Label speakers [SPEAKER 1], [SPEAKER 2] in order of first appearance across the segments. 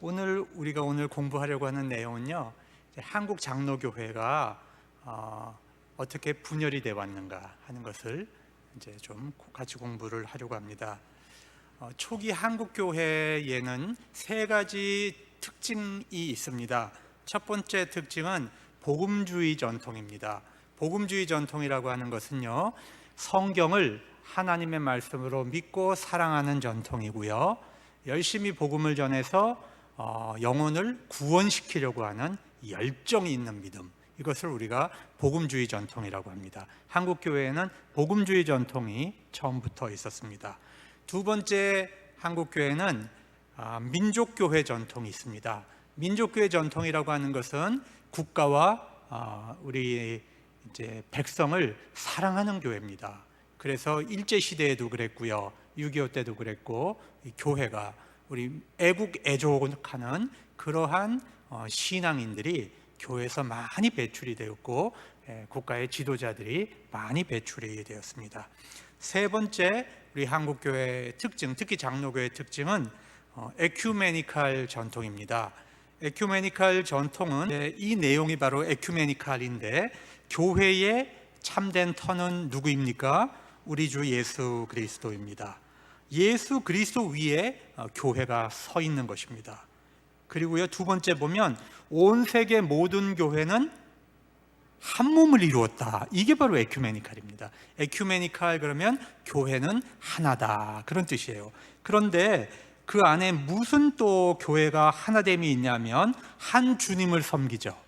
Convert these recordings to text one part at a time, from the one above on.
[SPEAKER 1] 우리가 오늘 공부하려고 하는 내용은요, 한국 장로교회가 어떻게 분열이 되어 왔는가 하는 것을 이제 좀 같이 공부를 하려고 합니다. 초기 한국 교회에는 세 가지 특징이 있습니다. 첫 번째 특징은 복음주의 전통입니다. 복음주의 전통이라고 하는 것은요, 성경을 하나님의 말씀으로 믿고 사랑하는 전통이고요, 열심히 복음을 전해서 영혼을 구원시키려고 하는 열정이 있는 믿음, 이것을 우리가 복음주의 전통이라고 합니다. 한국 교회에는 복음주의 전통이 처음부터 있었습니다. 두 번째, 한국 교회는 민족교회 전통이 있습니다. 민족교회 전통이라고 하는 것은 국가와 우리 이제 백성을 사랑하는 교회입니다. 그래서 일제시대에도 그랬고요, 6.25 때도 그랬고, 교회가 우리 애국 애족하는 그러한 신앙인들이 교회에서 많이 배출이 되었고, 국가의 지도자들이 많이 배출이 되었습니다. 세 번째, 우리 한국교회의 특징, 특히 장로교회의 특징은 에큐메니칼 전통입니다. 에큐메니칼 전통은 이 내용이 바로 에큐메니칼인데, 교회의 참된 터는 누구입니까? 우리 주 예수 그리스도입니다. 예수 그리스도 위에 교회가 서 있는 것입니다. 그리고요, 두 번째 보면 온 세계 모든 교회는 한 몸을 이루었다. 이게 바로 에큐메니칼입니다. 에큐메니칼 그러면 교회는 하나다, 그런 뜻이에요. 그런데 그 안에 무슨 또 교회가 하나됨이 있냐면 한 주님을 섬기죠.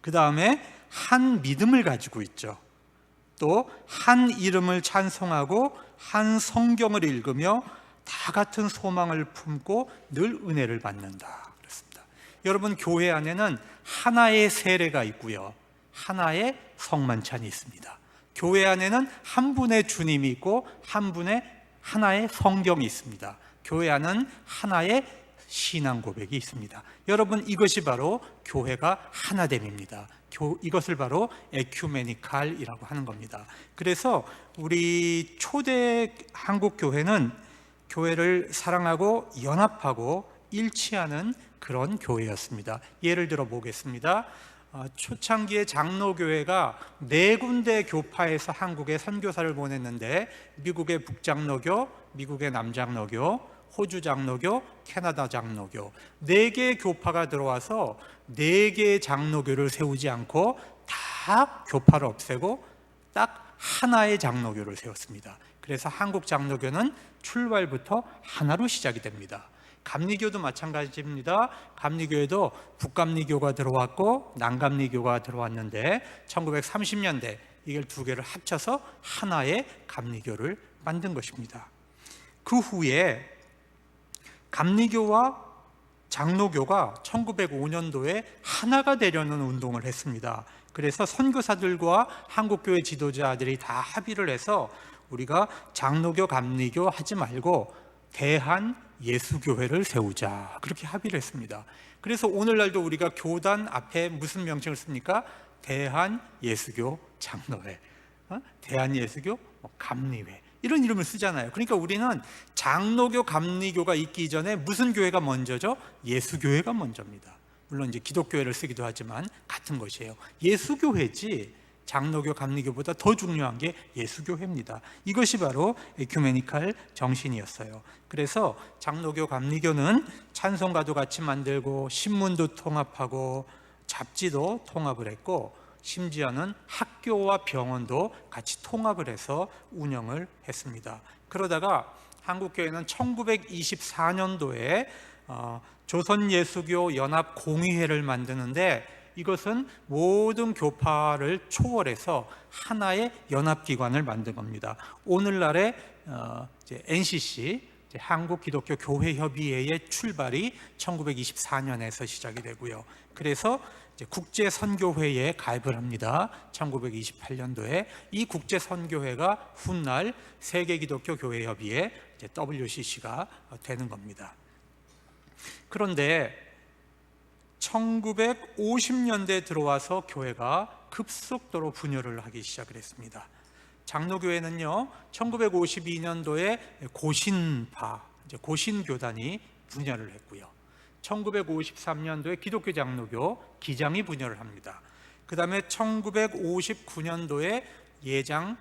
[SPEAKER 1] 그 다음에 한 믿음을 가지고 있죠. 또 한 이름을 찬송하고 한 성경을 읽으며 다 같은 소망을 품고 늘 은혜를 받는다, 그렇습니다. 여러분, 교회 안에는 하나의 세례가 있고요, 하나의 성만찬이 있습니다. 교회 안에는 한 분의 주님이 있고 한 분의 하나의 성경이 있습니다. 교회 안은 하나의 신앙 고백이 있습니다. 여러분, 이것이 바로 교회가 하나됨입니다. 이것을 바로 에큐메니칼이라고 하는 겁니다. 그래서 우리 초대 한국 교회는 교회를 사랑하고 연합하고 일치하는 그런 교회였습니다. 예를 들어 보겠습니다. 초창기에 장로교회가 4군데 교파에서 한국에 선교사를 보냈는데, 미국의 북장로교, 미국의 남장로교, 호주 장로교, 캐나다 장로교, 4개의 교파가 들어와서 4개의 장로교를 세우지 않고 다 교파를 없애고 딱 하나의 장로교를 세웠습니다. 그래서 한국 장로교는 출발부터 하나로 시작이 됩니다. 감리교도 마찬가지입니다. 감리교에도 북감리교가 들어왔고 남감리교가 들어왔는데 1930년대 이걸 2개를 합쳐서 하나의 감리교를 만든 것입니다. 그 후에 감리교와 장로교가 1905년도에 하나가 되려는 운동을 했습니다. 그래서 선교사들과 한국교회 지도자들이 다 합의를 해서 우리가 장로교, 감리교 하지 말고 대한 예수교회를 세우자, 그렇게 합의를 했습니다. 그래서 오늘날도 우리가 교단 앞에 무슨 명칭을 씁니까? 대한 예수교 장로회, 대한 예수교 감리회, 이런 이름을 쓰잖아요. 그러니까 우리는 장로교, 감리교가 있기 전에 무슨 교회가 먼저죠? 예수교회가 먼저입니다. 물론 이제 기독교회를 쓰기도 하지만 같은 것이에요. 예수교회지 장로교, 감리교보다 더 중요한 게 예수교회입니다. 이것이 바로 에큐메니칼 정신이었어요. 그래서 장로교, 감리교는 찬송가도 같이 만들고 신문도 통합하고 잡지도 통합을 했고, 심지어는 학교와 병원도 같이 통합을 해서 운영을 했습니다. 그러다가 한국교회는 1924년도에 조선예수교 연합공의회를 만드는데, 이것은 모든 교파를 초월해서 하나의 연합기관을 만든 겁니다. 오늘날의 NCC, 한국기독교교회협의회의 출발이 1924년에서 시작이 되고요. 그래서 국제선교회에 가입을 합니다. 1928년도에 이 국제선교회가 훗날 세계기독교교회협의회 WCC가 되는 겁니다. 그런데 1950년대에 들어와서 교회가 급속도로 분열을 하기 시작을 했습니다. 장로교회는요, 1952년도에 고신파, 고신교단이 분열을 했고요. 1953년도에 기독교 장로교 기장이 분열을 합니다. 그 다음에 1959년도에 예장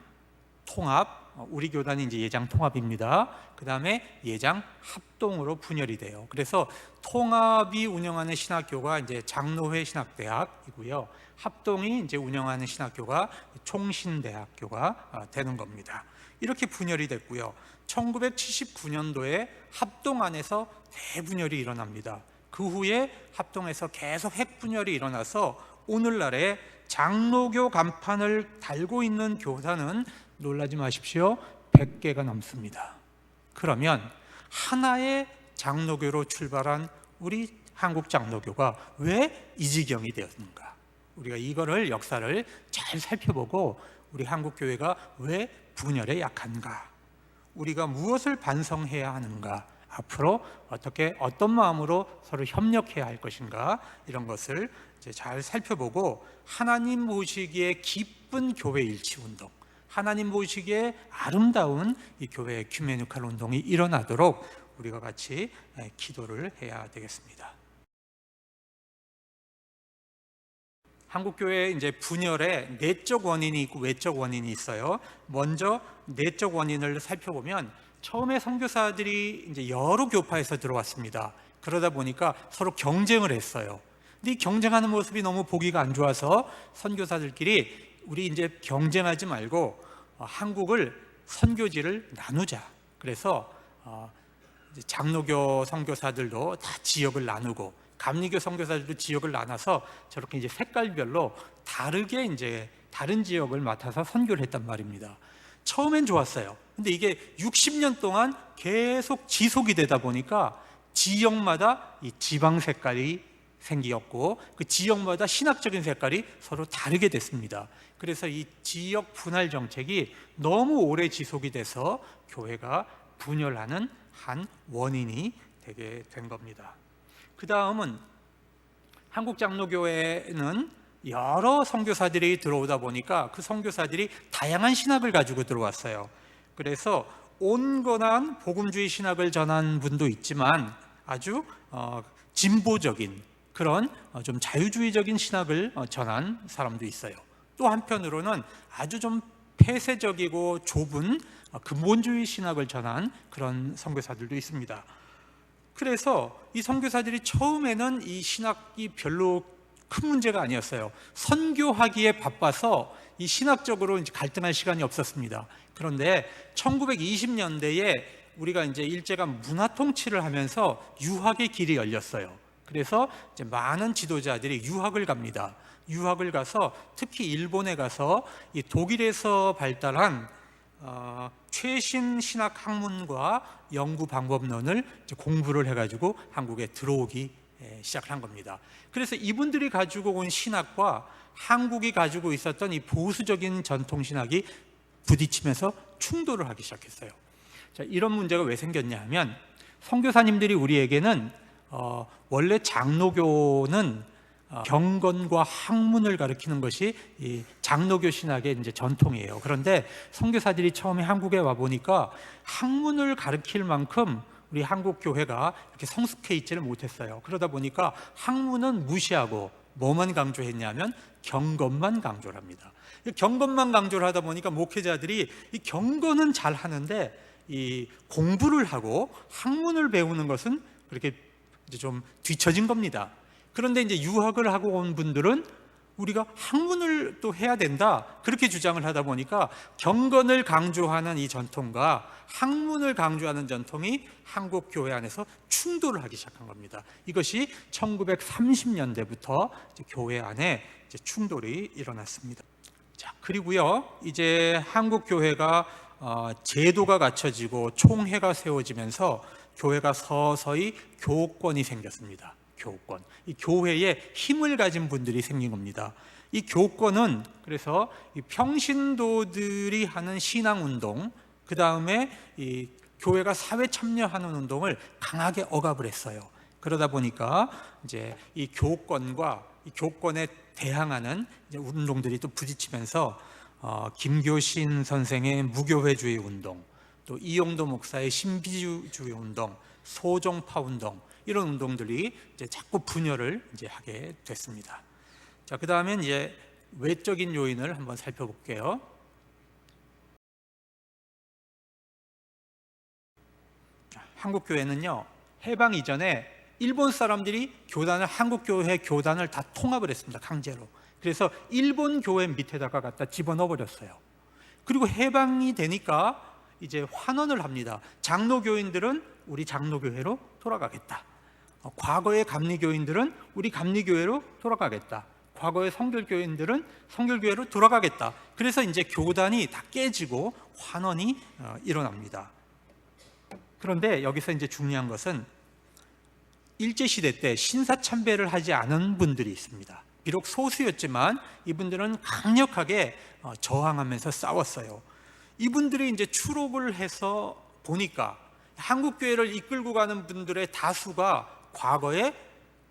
[SPEAKER 1] 통합, 우리 교단이 이제 예장 통합입니다. 그 다음에 예장 합동으로 분열이 돼요. 그래서 통합이 운영하는 신학교가 이제 장로회 신학대학이고요. 합동이 이제 운영하는 신학교가 총신대학교가 되는 겁니다. 이렇게 분열이 됐고요. 1979년도에 합동 안에서 대분열이 일어납니다. 그 후에 합동에서 계속 핵분열이 일어나서 오늘날에 장로교 간판을 달고 있는 교단은 놀라지 마십시오. 100개가 넘습니다. 그러면 하나의 장로교로 출발한 우리 한국 장로교가 왜 이 지경이 되었는가? 우리가 이거를 역사를 잘 살펴보고 우리 한국 교회가 왜 분열에 약한가? 우리가 무엇을 반성해야 하는가? 앞으로 어떻게 어떤 마음으로 서로 협력해야 할 것인가? 이런 것을 이제 잘 살펴보고 하나님 보시기에 기쁜 교회 일치 운동, 하나님 보시기에 아름다운 이 교회 에큐메니컬 운동이 일어나도록 우리가 같이 기도를 해야 되겠습니다. 한국 교회에 이제 분열에 내적 원인이 있고 외적 원인이 있어요. 먼저 내적 원인을 살펴보면 처음에 선교사들이 이제 여러 교파에서 들어왔습니다. 그러다 보니까 서로 경쟁을 했어요. 근데 이 경쟁하는 모습이 너무 보기가 안 좋아서 선교사들끼리 우리 이제 경쟁하지 말고 한국을 선교지를 나누자. 그래서 이제 장로교 선교사들도 다 지역을 나누고 감리교 선교사들도 지역을 나눠서 저렇게 이제 색깔별로 다르게 이제 다른 지역을 맡아서 선교를 했단 말입니다. 처음엔 좋았어요. 근데 이게 60년 동안 계속 지속이 되다 보니까 지역마다 이 지방 색깔이 생겼고 그 지역마다 신학적인 색깔이 서로 다르게 됐습니다. 그래서 이 지역 분할 정책이 너무 오래 지속이 돼서 교회가 분열하는 한 원인이 되게 된 겁니다. 그 다음은 한국 장로교회는 여러 선교사들이 들어오다 보니까 그 선교사들이 다양한 신학을 가지고 들어왔어요. 그래서 온건한 복음주의 신학을 전한 분도 있지만 아주 진보적인 그런 좀 자유주의적인 신학을 전한 사람도 있어요. 또 한편으로는 아주 좀 폐쇄적이고 좁은 근본주의 신학을 전한 그런 선교사들도 있습니다. 그래서 이 선교사들이 처음에는 이 신학이 별로 큰 문제가 아니었어요. 선교하기에 바빠서 이 신학적으로 이제 갈등할 시간이 없었습니다. 그런데 1920년대에 우리가 이제 일제가 문화 통치를 하면서 유학의 길이 열렸어요. 그래서 이제 많은 지도자들이 유학을 갑니다. 유학을 가서 특히 일본에 가서 이 독일에서 발달한 최신 신학 학문과 연구 방법론을 공부를 해가지고 한국에 들어오기 시작을 한 겁니다. 그래서 이분들이 가지고 온 신학과 한국이 가지고 있었던 이 보수적인 전통 신학이 부딪히면서 충돌을 하기 시작했어요. 자, 이런 문제가 왜 생겼냐 하면 선교사님들이 우리에게는 원래 장로교는 경건과 학문을 가르치는 것이 이 장로교 신학의 이제 전통이에요. 그런데 선교사들이 처음에 한국에 와 보니까 학문을 가르칠 만큼 우리 한국 교회가 이렇게 성숙해 있지를 못했어요. 그러다 보니까 학문은 무시하고 뭐만 강조했냐면 경건만 강조를 합니다. 경건만 강조를 하다 보니까 목회자들이 이 경건은 잘 하는데 이 공부를 하고 학문을 배우는 것은 그렇게 이제 좀 뒤처진 겁니다. 그런데 이제 유학을 하고 온 분들은 우리가 학문을 또 해야 된다 그렇게 주장을 하다 보니까 경건을 강조하는 이 전통과 학문을 강조하는 전통이 한국 교회 안에서 충돌을 하기 시작한 겁니다. 이것이 1930년대부터 교회 안에 이제 충돌이 일어났습니다. 자, 그리고요 이제 한국 교회가 제도가 갖춰지고 총회가 세워지면서 교회가 서서히 교권이 생겼습니다. 교권. 이 교회에 힘을 가진 분들이 생긴 겁니다. 이 교권은 그래서 이 평신도들이 하는 신앙운동, 그 다음에 이 교회가 사회 참여하는 운동을 강하게 억압을 했어요. 그러다 보니까 이제 이 교권과 이 교권에 대항하는 이제 운동들이 또 부딪히면서 김교신 선생의 무교회주의 운동, 또 이용도 목사의 신비주의 운동, 소종파 운동 이런 운동들이 이제 자꾸 분열을 이제 하게 됐습니다. 자, 그 다음엔 이제 외적인 요인을 한번 살펴볼게요. 한국 교회는요, 해방 이전에 일본 사람들이 한국 교회 교단을 다 통합을 했습니다. 강제로. 그래서 일본 교회 밑에다가 갖다 집어넣어 버렸어요. 그리고 해방이 되니까 이제 환원을 합니다. 장로교인들은 우리 장로교회로 돌아가겠다. 과거의 감리교인들은 우리 감리교회로 돌아가겠다. 과거의 성결교인들은 성결교회로 돌아가겠다. 그래서 이제 교단이 다 깨지고 환원이 일어납니다. 그런데 여기서 이제 중요한 것은 일제시대 때 신사참배를 하지 않은 분들이 있습니다. 비록 소수였지만 이분들은 강력하게 저항하면서 싸웠어요. 이분들이 이제 추록을 해서 보니까 한국교회를 이끌고 가는 분들의 다수가 과거에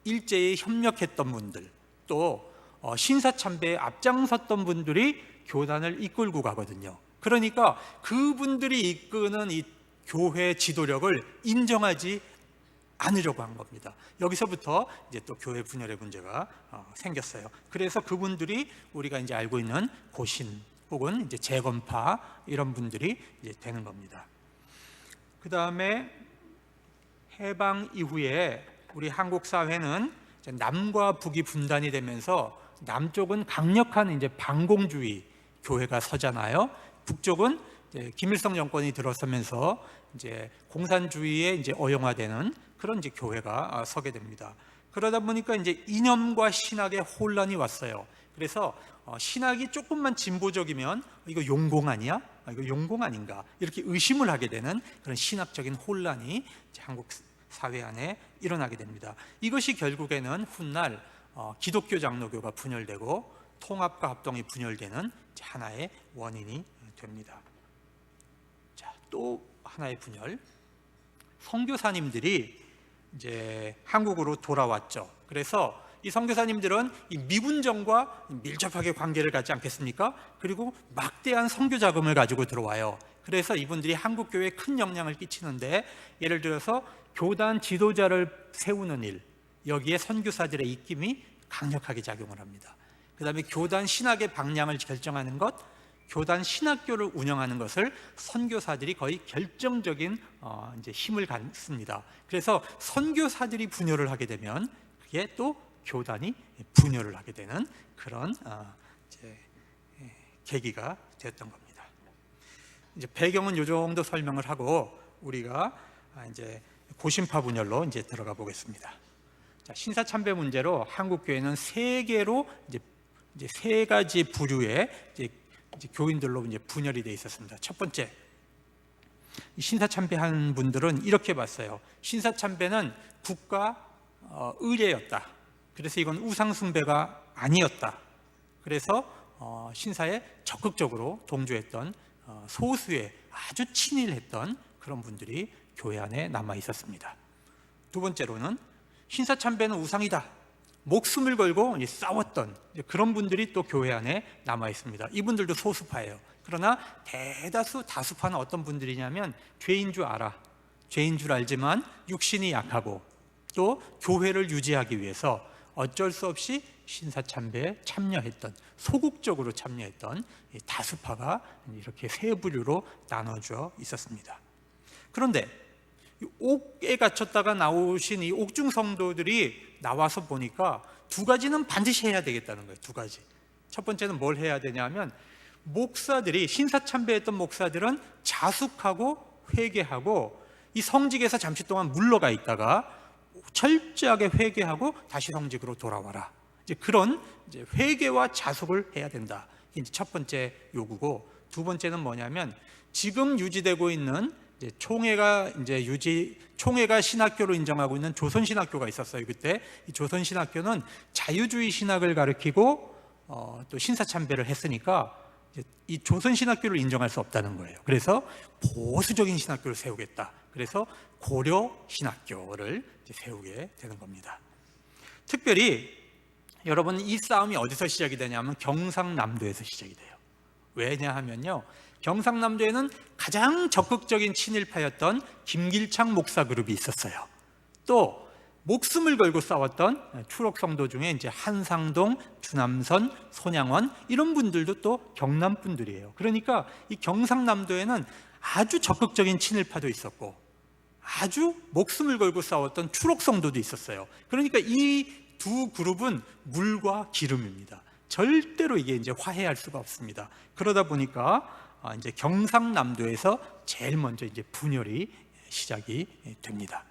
[SPEAKER 1] 일제에 협력했던 분들, 또 신사참배에 앞장섰던 분들이 교단을 이끌고 가거든요. 그러니까 그분들이 이끄는 이 교회 지도력을 인정하지 않으려고 한 겁니다. 여기서부터 이제 또 교회 분열의 문제가 생겼어요. 그래서 그분들이 우리가 이제 알고 있는 고신 혹은 이제 재건파 이런 분들이 이제 되는 겁니다. 그 다음에 해방 이후에 우리 한국 사회는 남과 북이 분단이 되면서 남쪽은 강력한 이제 반공주의 교회가 서잖아요. 북쪽은 이제 김일성 정권이 들어서면서 이제 공산주의에 이제 어용화되는 그런 이제 교회가 서게 됩니다. 그러다 보니까 이제 이념과 신학의 혼란이 왔어요. 그래서 신학이 조금만 진보적이면 이거 용공 아니야? 이거 용공 아닌가? 이렇게 의심을 하게 되는 그런 신학적인 혼란이 한국 사회 안에 일어나게 됩니다. 이것이 결국에는 훗날 기독교 장로교가 분열되고 통합과 합동이 분열되는 하나의 원인이 됩니다. 자, 또 하나의 분열. 선교사님들이 이제 한국으로 돌아왔죠. 그래서 이 선교사님들은 이 미군정과 밀접하게 관계를 갖지 않겠습니까? 그리고 막대한 선교 자금을 가지고 들어와요. 그래서 이분들이 한국 교회에 큰 영향을 끼치는데, 예를 들어서 교단 지도자를 세우는 일, 여기에 선교사들의 입김이 강력하게 작용을 합니다. 그 다음에 교단 신학의 방향을 결정하는 것, 교단 신학교를 운영하는 것을 선교사들이 거의 결정적인 이제 힘을 갖습니다. 그래서 선교사들이 분열을 하게 되면 그게 또 교단이 분열을 하게 되는 그런 이제 계기가 되었던 겁니다. 이제 배경은 이 정도 설명을 하고 우리가 이제 고신파 분열로 이제 들어가 보겠습니다. 자, 신사참배 문제로 한국 교회는 세 개로 이제 세 가지 부류의 이제 교인들로 이제 분열이 되어 있었습니다. 첫 번째, 신사참배한 분들은 이렇게 봤어요. 신사참배는 국가 의례였다. 그래서 이건 우상숭배가 아니었다. 그래서 신사에 적극적으로 동조했던 소수의 아주 친일했던 그런 분들이 교회 안에 남아 있었습니다. 두 번째로는 신사참배는 우상이다, 목숨을 걸고 싸웠던 그런 분들이 또 교회 안에 남아 있습니다. 이분들도 소수파예요. 그러나 다수파는 어떤 분들이냐면 죄인 줄 알아, 죄인 줄 알지만 육신이 약하고 또 교회를 유지하기 위해서 어쩔 수 없이 신사참배에 참여했던, 소극적으로 참여했던 다수파가 이렇게 세 부류로 나눠져 있었습니다. 그런데 옥에 갇혔다가 나오신 이 옥중 성도들이 나와서 보니까 두 가지는 반드시 해야 되겠다는 거예요. 두 가지. 첫 번째는 뭘 해야 되냐면, 목사들이, 신사참배했던 목사들은 자숙하고 회개하고 이 성직에서 잠시 동안 물러가 있다가 철저하게 회개하고 다시 성직으로 돌아와라. 이제 그런 회개와 자숙을 해야 된다. 이게 첫 번째 요구고, 두 번째는 뭐냐면, 지금 유지되고 있는 총회가 신학교로 인정하고 있는 조선신학교가 있었어요. 그때 이 조선신학교는 자유주의 신학을 가르치고 또 신사참배를 했으니까 이 조선신학교를 인정할 수 없다는 거예요. 그래서 보수적인 신학교를 세우겠다. 그래서 고려신학교를 세우게 되는 겁니다. 특별히 여러분, 이 싸움이 어디서 시작이 되냐면 경상남도에서 시작이 돼요. 왜냐하면요, 경상남도에는 가장 적극적인 친일파였던 김길창 목사 그룹이 있었어요. 또 목숨을 걸고 싸웠던 추록 성도 중에 이제 한상동, 주남선, 손양원 이런 분들도 또 경남 분들이에요. 그러니까 이 경상남도에는 아주 적극적인 친일파도 있었고 아주 목숨을 걸고 싸웠던 추록 성도도 있었어요. 그러니까 이 두 그룹은 물과 기름입니다. 절대로 이게 이제 화해할 수가 없습니다. 그러다 보니까 이제 경상남도에서 제일 먼저 이제 분열이 시작이 됩니다.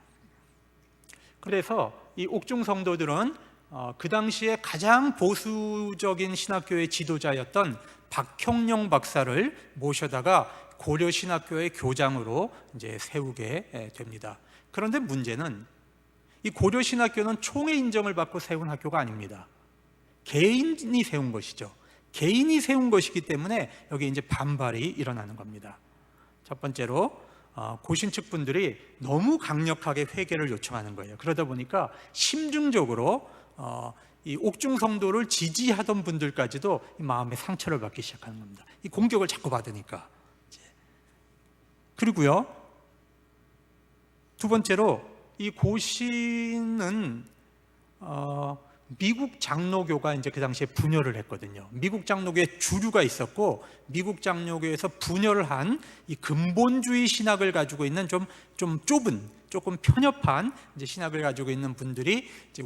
[SPEAKER 1] 그래서 이 옥중 성도들은 그 당시에 가장 보수적인 신학교의 지도자였던 박형룡 박사를 모셔다가 고려 신학교의 교장으로 이제 세우게 됩니다. 그런데 문제는 이 고려 신학교는 총회 인정을 받고 세운 학교가 아닙니다. 개인이 세운 것이죠. 개인이 세운 것이기 때문에 여기 이제 반발이 일어나는 겁니다. 첫 번째로 고신 측 분들이 너무 강력하게 회개를 요청하는 거예요. 그러다 보니까 심중적으로 이 옥중 성도를 지지하던 분들까지도 이 마음에 상처를 받기 시작하는 겁니다. 이 공격을 자꾸 받으니까. 그리고요, 두 번째로 이 고신은 미국 장로교가 이제 그 당시에 분열을 했거든요. 미국 장로교에 주류가 있었고 미국 장로교에서 분열을 한 이 근본주의 신학을 가지고 있는 좀 좁은, 조금 편협한 이제 신학을 가지고 있는 분들이 이제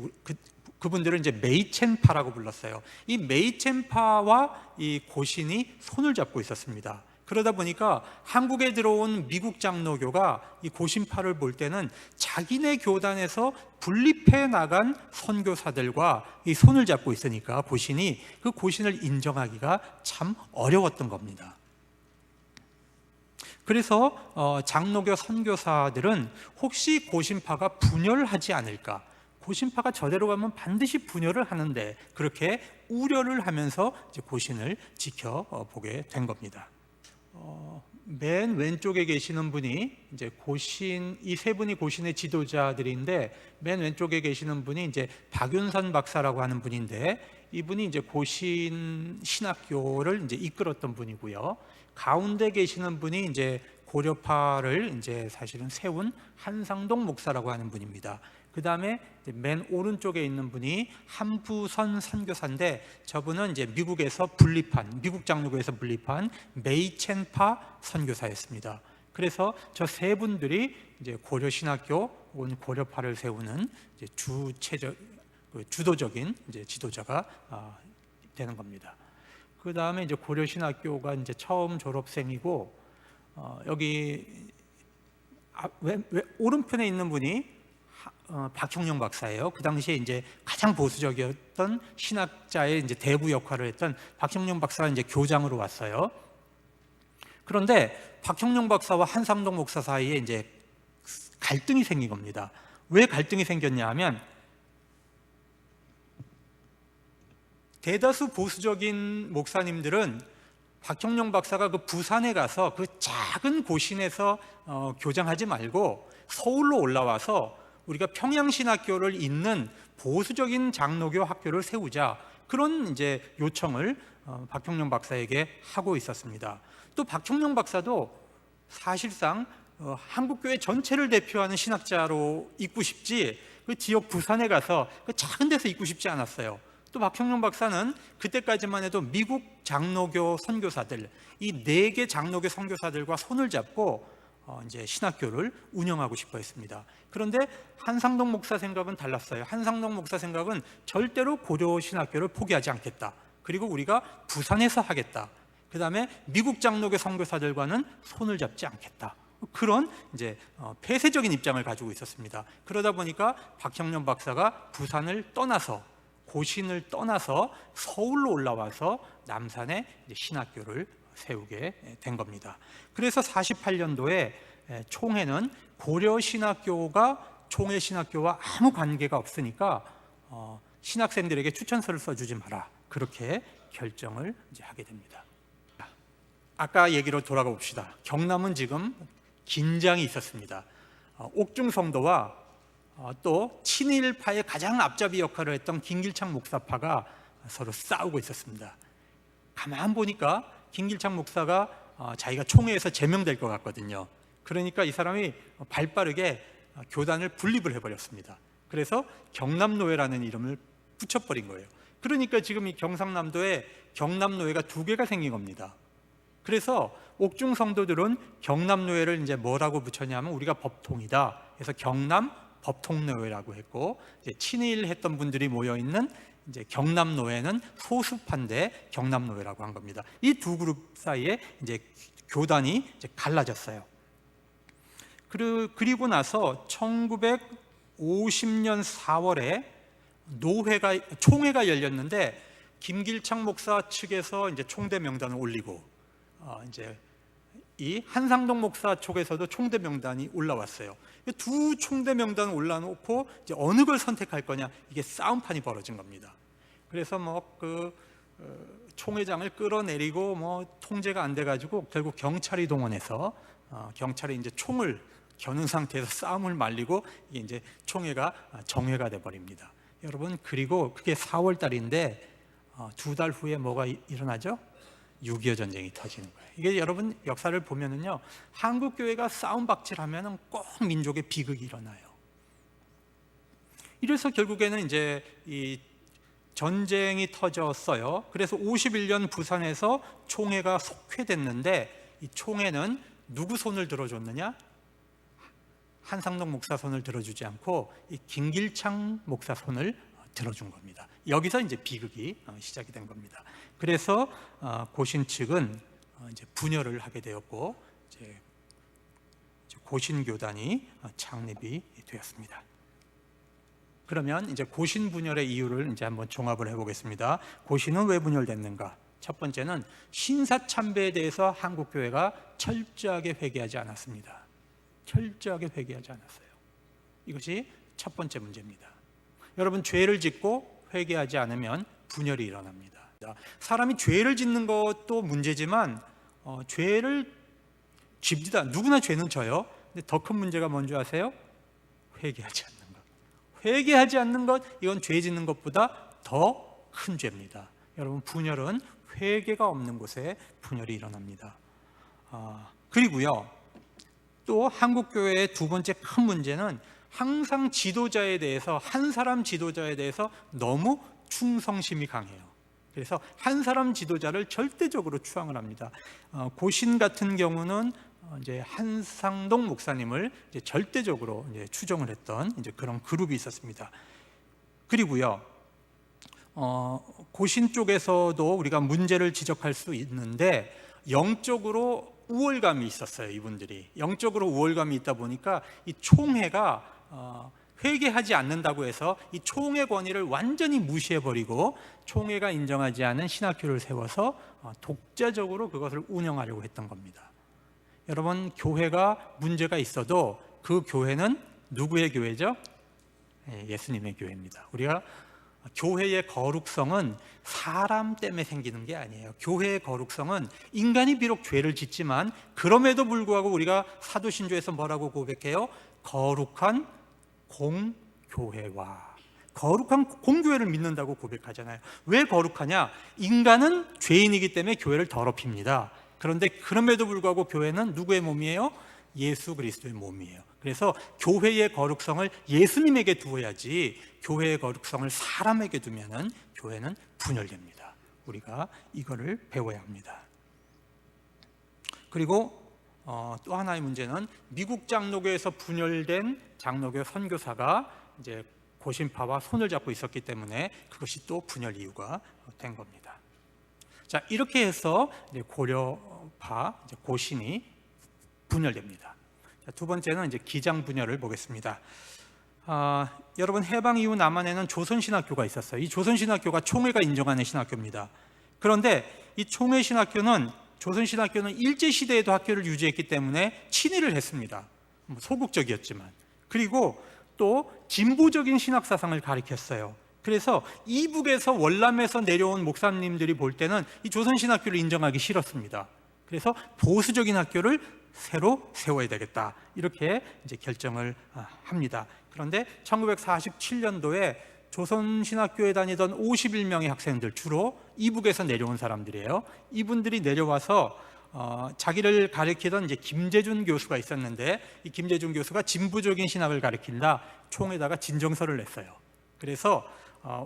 [SPEAKER 1] 그분들은 이제 메이첸파라고 불렀어요. 이 메이첸파와 이 고신이 손을 잡고 있었습니다. 그러다 보니까 한국에 들어온 미국 장로교가 이 고신파를 볼 때는 자기네 교단에서 분립해 나간 선교사들과 이 손을 잡고 있으니까 고신이 그 고신을 인정하기가 참 어려웠던 겁니다. 그래서 장로교 선교사들은 혹시 고신파가 분열하지 않을까, 고신파가 저대로 가면 반드시 분열을 하는데 그렇게 우려를 하면서 이제 고신을 지켜보게 된 겁니다. 맨 왼쪽에 계시는 분이 이제 고신, 이 세 분이 고신의 지도자들인데 맨 왼쪽에 계시는 분이 이제 박윤선 박사라고 하는 분인데 이분이 이제 고신 신학교를 이제 이끌었던 분이고요. 가운데 계시는 분이 이제 고려파를 이제 사실은 세운 한상동 목사라고 하는 분입니다. 그 다음에 맨 오른쪽에 있는 분이 한부선 선교사인데 저분은 이제 미국에서 분립한, 미국 장로교에서 분립한 메이첸파 선교사였습니다. 그래서 저 세 분들이 이제 고려 신학교 혹은 고려파를 세우는 이제 주도적인 이제 지도자가 되는 겁니다. 그 다음에 이제 고려 신학교가 이제 처음 졸업생이고 여기 오른편에 있는 분이 박형룡 박사예요. 그 당시에 이제 가장 보수적이었던 신학자의 이제 대부 역할을 했던 박형룡 박사가 이제 교장으로 왔어요. 그런데 박형룡 박사와 한상동 목사 사이에 이제 갈등이 생긴 겁니다. 왜 갈등이 생겼냐 하면 대다수 보수적인 목사님들은 박형룡 박사가 그 부산에 가서 그 작은 고신에서 교장하지 말고 서울로 올라와서 우리가 평양신학교를 잇는 보수적인 장로교 학교를 세우자, 그런 이제 요청을 박형룡 박사에게 하고 있었습니다. 또 박형룡 박사도 사실상 한국교회 전체를 대표하는 신학자로 있고 싶지 그 지역 부산에 가서 그 작은 데서 있고 싶지 않았어요. 또 박형룡 박사는 그때까지만 해도 미국 장로교 선교사들, 이 4개 장로교 선교사들과 손을 잡고 이제 신학교를 운영하고 싶어 했습니다. 그런데 한상동 목사 생각은 달랐어요. 한상동 목사 생각은 절대로 고려 신학교를 포기하지 않겠다. 그리고 우리가 부산에서 하겠다. 그 다음에 미국 장로교 선교사들과는 손을 잡지 않겠다. 그런 이제 폐쇄적인 입장을 가지고 있었습니다. 그러다 보니까 박형룡 박사가 부산을 떠나서, 고신을 떠나서 서울로 올라와서 남산에 이제 신학교를 세우게 된 겁니다. 그래서 48년도에 총회는 고려 신학교가 총회 신학교와 아무 관계가 없으니까 신학생들에게 추천서를 써주지 마라, 그렇게 결정을 이제 하게 됩니다. 아까 얘기로 돌아가 봅시다. 경남은 지금 긴장이 있었습니다. 옥중 성도와 또 친일파의 가장 앞잡이 역할을 했던 김길창 목사파가 서로 싸우고 있었습니다. 가만 보니까 김길창 목사가 자기가 총회에서 제명될 것 같거든요. 그러니까 이 사람이 발빠르게 교단을 분립을 해버렸습니다. 그래서 경남노회라는 이름을 붙여버린 거예요. 그러니까 지금 이 경상남도에 경남노회가 2개가 생긴 겁니다. 그래서 옥중 성도들은 경남노회를 이제 뭐라고 붙였냐면 우리가 법통이다. 그래서 경남 법통노회라고 했고, 이제 친일했던 분들이 모여 있는 이제 경남노회는 소수파인데 경남노회라고 한 겁니다. 이 두 그룹 사이에 이제 교단이 이제 갈라졌어요. 그리고 나서 1950년 4월에 총회가 열렸는데 김길창 목사 측에서 이제 총대 명단을 올리고 이제 이 한상동 목사 쪽에서도 총대 명단이 올라왔어요. 두 총대 명단 올라놓고 이제 어느 걸 선택할 거냐, 이게 싸움판이 벌어진 겁니다. 그래서 총회장을 끌어내리고 통제가 안 돼가지고 결국 경찰이 동원해서 경찰이 이제 총을 겨눈 상태에서 싸움을 말리고 이게 이제 총회가 정회가 돼 버립니다. 여러분, 그리고 그게 4월 달인데 2달 후에 뭐가 일어나죠? 6.25 전쟁이 터지는 거예요. 이게 여러분 역사를 보면은요, 한국 교회가 싸움 박질하면은 꼭 민족의 비극이 일어나요. 이래서 결국에는 이제 이 전쟁이 터졌어요. 그래서 51년 부산에서 총회가 속회됐는데 이 총회는 누구 손을 들어줬느냐? 한상동 목사 손을 들어주지 않고 이 김길창 목사 손을 들어준 겁니다. 여기서 이제 비극이 시작이 된 겁니다. 그래서 고신 측은 이제 분열을 하게 되었고 이제 고신교단이 창립이 되었습니다. 그러면 이제 고신 분열의 이유를 이제 한번 종합을 해보겠습니다. 고신은 왜 분열됐는가? 첫 번째는 신사참배에 대해서 한국 교회가 철저하게 회개하지 않았습니다. 철저하게 회개하지 않았어요. 이것이 첫 번째 문제입니다. 여러분, 죄를 짓고 회개하지 않으면 분열이 일어납니다. 사람이 죄를 짓는 것도 문제지만 죄를 집니다. 누구나 죄는 져요. 근데 더 큰 문제가 뭔지 아세요? 회개하지 않는 것. 회개하지 않는 것, 이건 죄 짓는 것보다 더 큰 죄입니다. 여러분, 분열은 회개가 없는 곳에 분열이 일어납니다. 그리고요, 또 한국교회의 두 번째 큰 문제는 항상 지도자에 대해서, 한 사람 지도자에 대해서 너무 충성심이 강해요. 그래서 한 사람 지도자를 절대적으로 추앙을 합니다. 고신 같은 경우는 이제 한상동 목사님을 이제 절대적으로 이제 추종을 했던 이제 그런 그룹이 있었습니다. 그리고요, 고신 쪽에서도 우리가 문제를 지적할 수 있는데 영적으로 우월감이 있었어요. 이분들이 영적으로 우월감이 있다 보니까 이 총회가 회개하지 않는다고 해서 이 총회 권위를 완전히 무시해버리고 총회가 인정하지 않은 신학교를 세워서 독자적으로 그것을 운영하려고 했던 겁니다. 여러분, 교회가 문제가 있어도 그 교회는 누구의 교회죠? 예수님의 교회입니다. 우리가 교회의 거룩성은 사람 때문에 생기는 게 아니에요. 교회의 거룩성은 인간이 비록 죄를 짓지만 그럼에도 불구하고 우리가 사도신조에서 뭐라고 고백해요? 거룩한 공교회와 거룩한 공교회를 믿는다고 고백하잖아요. 왜 거룩하냐? 인간은 죄인이기 때문에 교회를 더럽힙니다. 그런데 그럼에도 불구하고 교회는 누구의 몸이에요? 예수 그리스도의 몸이에요. 그래서 교회의 거룩성을 예수님에게 두어야지 교회의 거룩성을 사람에게 두면은 교회는 분열됩니다. 우리가 이거를 배워야 합니다. 그리고 또 하나의 문제는 미국 장로교에서 분열된 장로교 선교사가 이제 고신파와 손을 잡고 있었기 때문에 그것이 또 분열 이유가 된 겁니다. 자, 이렇게 해서 이제 고려파, 이제 고신이 분열됩니다. 자, 두 번째는 이제 기장 분열을 보겠습니다. 여러분, 해방 이후 남한에는 조선신학교가 있었어요. 이 조선신학교가 총회가 인정하는 신학교입니다. 그런데 이 총회 신학교는, 조선신학교는 일제시대에도 학교를 유지했기 때문에 친일을 했습니다. 소극적이었지만. 그리고 또 진보적인 신학사상을 가리켰어요. 그래서 이북에서 월남에서 내려온 목사님들이 볼 때는 이 조선신학교를 인정하기 싫었습니다. 그래서 보수적인 학교를 새로 세워야 되겠다, 이렇게 이제 결정을 합니다. 그런데 1947년도에 조선신학교에 다니던 51명의 학생들, 주로 이북에서 내려온 사람들이에요. 이분들이 내려와서 자기를 가르치던 이제 김재준 교수가 있었는데, 이 김재준 교수가 진보적인 신학을 가르친다 총에다가 진정서를 냈어요. 그래서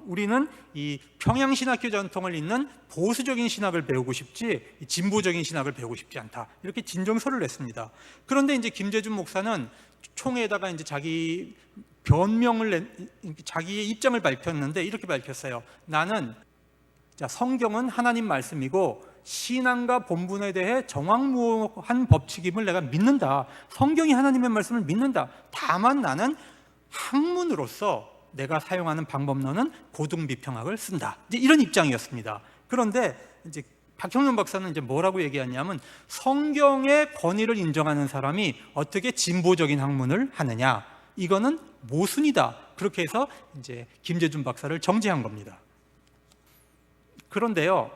[SPEAKER 1] 우리는 이 평양신학교 전통을 잇는 보수적인 신학을 배우고 싶지 진보적인 신학을 배우고 싶지 않다, 이렇게 진정서를 냈습니다. 그런데 이제 김재준 목사는 총회에다가 이제 자기 자기의 입장을 밝혔는데 이렇게 밝혔어요. 나는 성경은 하나님 말씀이고 신앙과 본분에 대해 정확무한 법칙임을 내가 믿는다. 성경이 하나님의 말씀을 믿는다. 다만 나는 학문으로서 내가 사용하는 방법론은 고등비평학을 쓴다. 이제 이런 입장이었습니다. 그런데 이제 박형룡 박사는 이제 뭐라고 얘기하냐면, 성경의 권위를 인정하는 사람이 어떻게 진보적인 학문을 하느냐, 이거는 모순이다. 그렇게 해서 이제 김재준 박사를 정죄한 겁니다. 그런데요,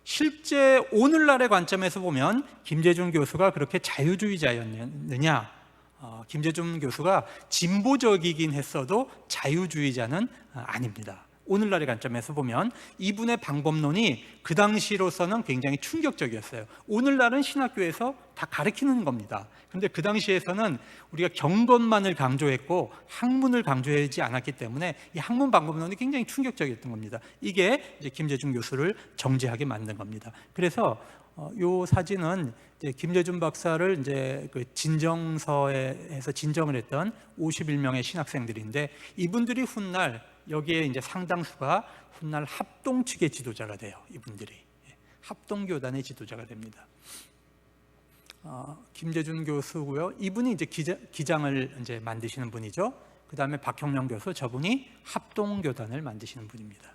[SPEAKER 1] 실제 오늘날의 관점에서 보면 김재준 교수가 그렇게 자유주의자였느냐? 김재준 교수가 진보적이긴 했어도 자유주의자는 아닙니다. 오늘날의 관점에서 보면 이분의 방법론이 그 당시로서는 굉장히 충격적이었어요. 오늘날은 신학교에서 다 가르치는 겁니다. 그런데 그 당시에서는 우리가 경건만을 강조했고 학문을 강조하지 않았기 때문에 이 학문 방법론이 굉장히 충격적이었던 겁니다. 이게 이제 김재준 교수를 정죄하게 만든 겁니다. 그래서 이 사진은 이제 김재준 박사를 이제 그 진정서에서 진정을 했던 51명의 신학생들인데, 이분들이 훗날 여기에 이제 상당수가 훗날 합동 측의 지도자가 돼요. 이분들이 합동교단의 지도자가 됩니다. 김재준 교수고요. 이분이 이제 기장을 이제 만드시는 분이죠. 그 다음에 박형룡 교수, 저분이 합동교단을 만드시는 분입니다.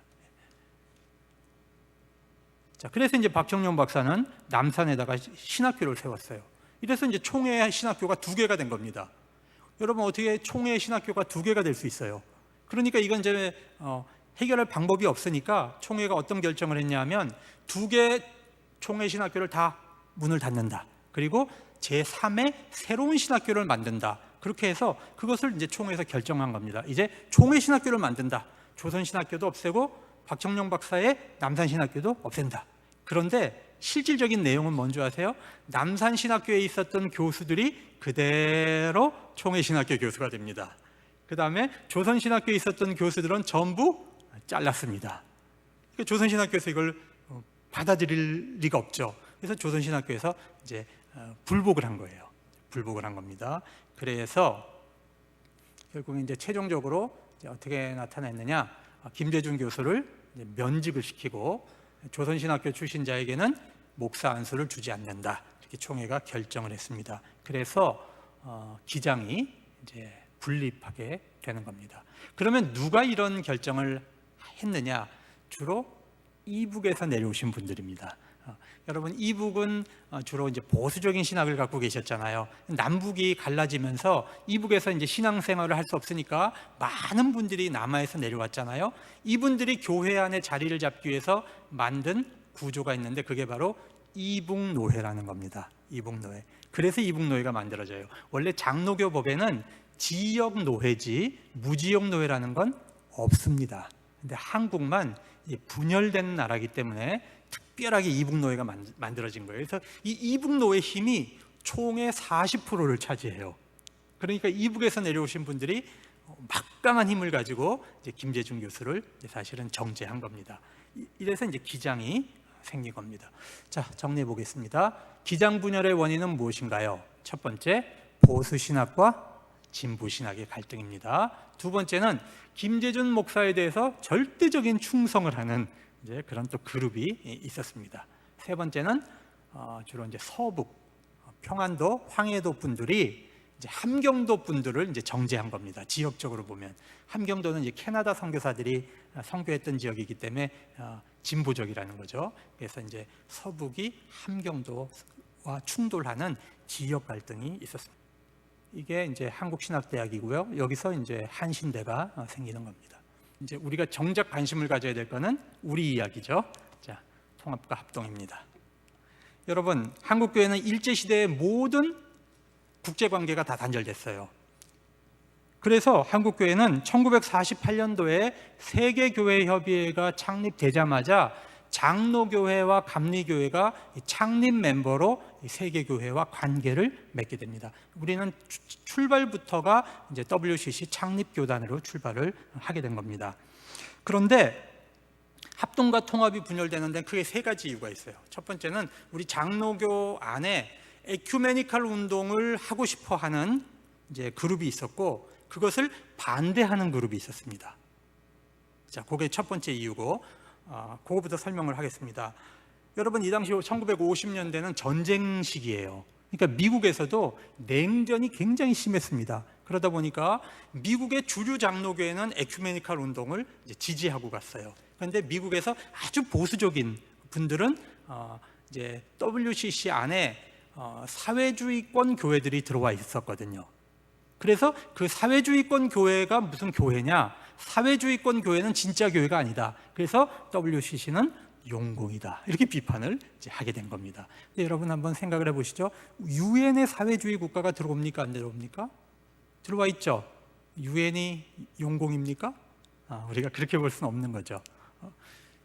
[SPEAKER 1] 자, 그래서 이제 박형룡 박사는 남산에다가 신학교를 세웠어요. 이래서 이제 총회 신학교가 2개가 된 겁니다. 여러분, 어떻게 총회 신학교가 2개가 될 수 있어요? 그러니까 이건 이제 해결할 방법이 없으니까 총회가 어떤 결정을 했냐면 2개 총회 신학교를 다 문을 닫는다. 그리고 제3의 새로운 신학교를 만든다. 그렇게 해서 그것을 이제 총회에서 결정한 겁니다. 이제 총회 신학교를 만든다. 조선 신학교도 없애고 박형룡 박사의 남산 신학교도 없앤다. 그런데 실질적인 내용은 뭔지 아세요? 남산 신학교에 있었던 교수들이 그대로 총회 신학교 교수가 됩니다. 그 다음에 조선 신학교에 있었던 교수들은 전부 잘랐습니다. 그러니까 조선 신학교에서 이걸 받아들일 리가 없죠. 그래서 조선 신학교에서 이제 불복을 한 거예요. 불복을 한 겁니다. 그래서 결국 이제 최종적으로 이제 어떻게 나타났느냐? 김재준 교수를 면직을 시키고 조선 신학교 출신자에게는 목사 안수를 주지 않는다. 이렇게 총회가 결정을 했습니다. 그래서 기장이 이제 분립하게 되는 겁니다. 그러면 누가 이런 결정을 했느냐? 주로 이북에서 내려오신 분들입니다. 여러분, 이북은 주로 이제 보수적인 신학을 갖고 계셨잖아요. 남북이 갈라지면서 이북에서 이제 신앙생활을 할 수 없으니까 많은 분들이 남하에서 내려왔잖아요. 이분들이 교회 안에 자리를 잡기 위해서 만든 구조가 있는데 그게 바로 이북노회라는 겁니다. 이북노회. 그래서 이북노회가 만들어져요. 원래 장로교 법에는 지역노회지 무지역노회라는 건 없습니다. 근데 한국만 분열된 나라이기 때문에 특별하게 이북노회가 만들어진 거예요. 그래서 이 이북노회 힘이 총의 40%를 차지해요. 그러니까 이북에서 내려오신 분들이 막강한 힘을 가지고 이제 김재준 교수를 사실은 정죄한 겁니다. 이래서 이제 기장이 생긴 겁니다. 자, 정리해 보겠습니다. 기장 분열의 원인은 무엇인가요? 첫 번째, 보수신학과 진보신학의 갈등입니다. 두 번째는 김재준 목사에 대해서 절대적인 충성을 하는 이제 그런 또 그룹이 있었습니다. 세 번째는 주로 이제 서북, 평안도, 황해도 분들이 이제 함경도 분들을 이제 정죄한 겁니다. 지역적으로 보면 함경도는 이제 캐나다 선교사들이 선교했던 지역이기 때문에 진보적이라는 거죠. 그래서 이제 서북이 함경도와 충돌하는 지역 갈등이 있었습니다. 이게 이제 한국신학대학이고요. 여기서 이제 한신대가 생기는 겁니다. 이제 우리가 정작 관심을 가져야 될 거는 우리 이야기죠. 자, 통합과 합동입니다. 여러분, 한국교회는 일제시대의 모든 국제관계가 다 단절됐어요. 그래서 한국교회는 1948년도에 세계교회협의회가 창립되자마자 장로교회와 감리교회가 창립 멤버로 세계교회와 관계를 맺게 됩니다. 우리는 출발부터가 이제 WCC 창립교단으로 출발을 하게 된 겁니다. 그런데 합동과 통합이 분열되는 데는 크게 세 가지 이유가 있어요. 첫 번째는 우리 장로교 안에 에큐메니컬 운동을 하고 싶어 하는 이제 그룹이 있었고, 그것을 반대하는 그룹이 있었습니다. 자, 그게 첫 번째 이유고, 그거부터 설명을 하겠습니다. 여러분, 이 당시 1950년대는 전쟁 시기예요. 그러니까 미국에서도 냉전이 굉장히 심했습니다. 그러다 보니까 미국의 주류 장로교회는 에큐메니컬 운동을 이제 지지하고 갔어요. 그런데 미국에서 아주 보수적인 분들은 이제 WCC 안에 사회주의권 교회들이 들어와 있었거든요. 그래서 그 사회주의권 교회가 무슨 교회냐? 사회주의권 교회는 진짜 교회가 아니다. 그래서 WCC는 용공이다. 이렇게 비판을 이제 하게 된 겁니다. 근데 여러분 한번 생각을 해보시죠. 유엔의 사회주의 국가가 들어옵니까? 안 들어옵니까? 들어와 있죠. 유엔이 용공입니까? 우리가 그렇게 볼 수는 없는 거죠.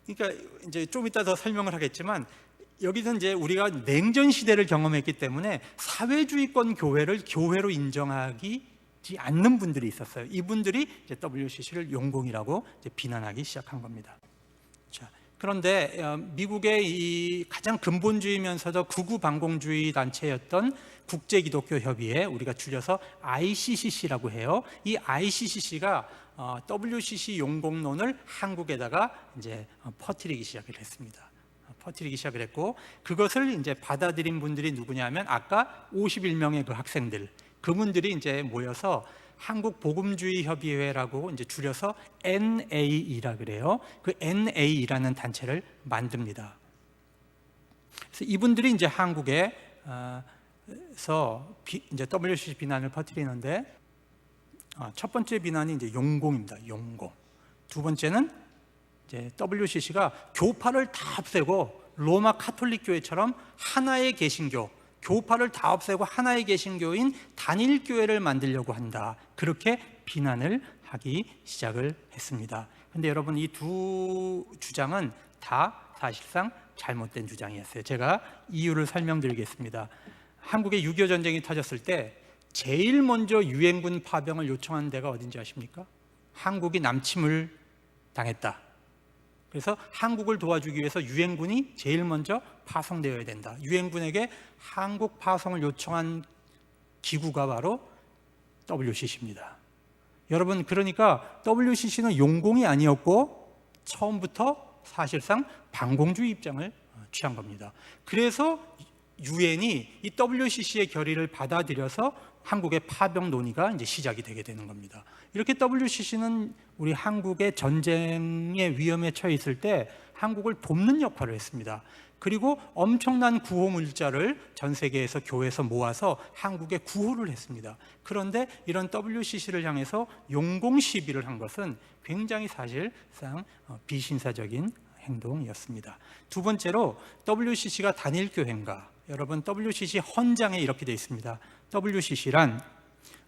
[SPEAKER 1] 그러니까 이제 좀 이따 더 설명을 하겠지만, 여기서 이제 우리가 냉전 시대를 경험했기 때문에 사회주의권 교회를 교회로 인정하지 않는 분들이 있었어요. 이분들이 이제 WCC를 용공이라고 이제 비난하기 시작한 겁니다. 자, 그런데 미국의 이 가장 근본주의면서도 극우 반공주의 단체였던 국제기독교협의회, 우리가 줄여서 ICCC라고 해요. 이 ICCC가 WCC 용공론을 한국에다가 이제 퍼뜨리기 시작을 했습니다. 퍼뜨리기 시작을 했고, 그것을 이제 받아들인 분들이 누구냐면 아까 51명의 그 학생들, 그분들이 이제 모여서 한국 복음주의 협의회라고 이제 줄여서 NAE라 그래요. 그 NAE라는 단체를 만듭니다. 그래서 이분들이 이제 한국에서 이제 WCC 비난을 퍼뜨리는데, 첫 번째 비난이 이제 용공입니다. 용공. 두 번째는 이제 WCC가 교파를 다 없애고 로마 카톨릭 교회처럼 하나의 개신교, 교파를 다 없애고 하나의 개신교인 단일 교회를 만들려고 한다. 그렇게 비난을 하기 시작을 했습니다. 그런데 여러분, 이 두 주장은 다 사실상 잘못된 주장이었어요. 제가 이유를 설명드리겠습니다. 한국에 6.25 전쟁이 터졌을 때 제일 먼저 유엔군 파병을 요청한 데가 어딘지 아십니까? 한국이 남침을 당했다. 그래서 한국을 도와주기 위해서 유엔군이 제일 먼저 파송되어야 된다. 유엔군에게 한국 파송을 요청한 기구가 바로 WCC입니다. 여러분, 그러니까 WCC는 용공이 아니었고 처음부터 사실상 반공주의 입장을 취한 겁니다. 그래서 유엔이 이 WCC의 결의를 받아들여서 한국의 파병 논의가 이제 시작이 되게 되는 겁니다. 이렇게 WCC는 우리 한국의 전쟁의 위험에 처해 있을 때 한국을 돕는 역할을 했습니다. 그리고 엄청난 구호 물자를 전 세계에서 교회에서 모아서 한국에 구호를 했습니다. 그런데 이런 WCC를 향해서 용공 시비를 한 것은 굉장히 사실상 비신사적인 행동이었습니다. 두 번째로, WCC가 단일 교회인가? 여러분, WCC 헌장에 이렇게 되어 있습니다. WCC란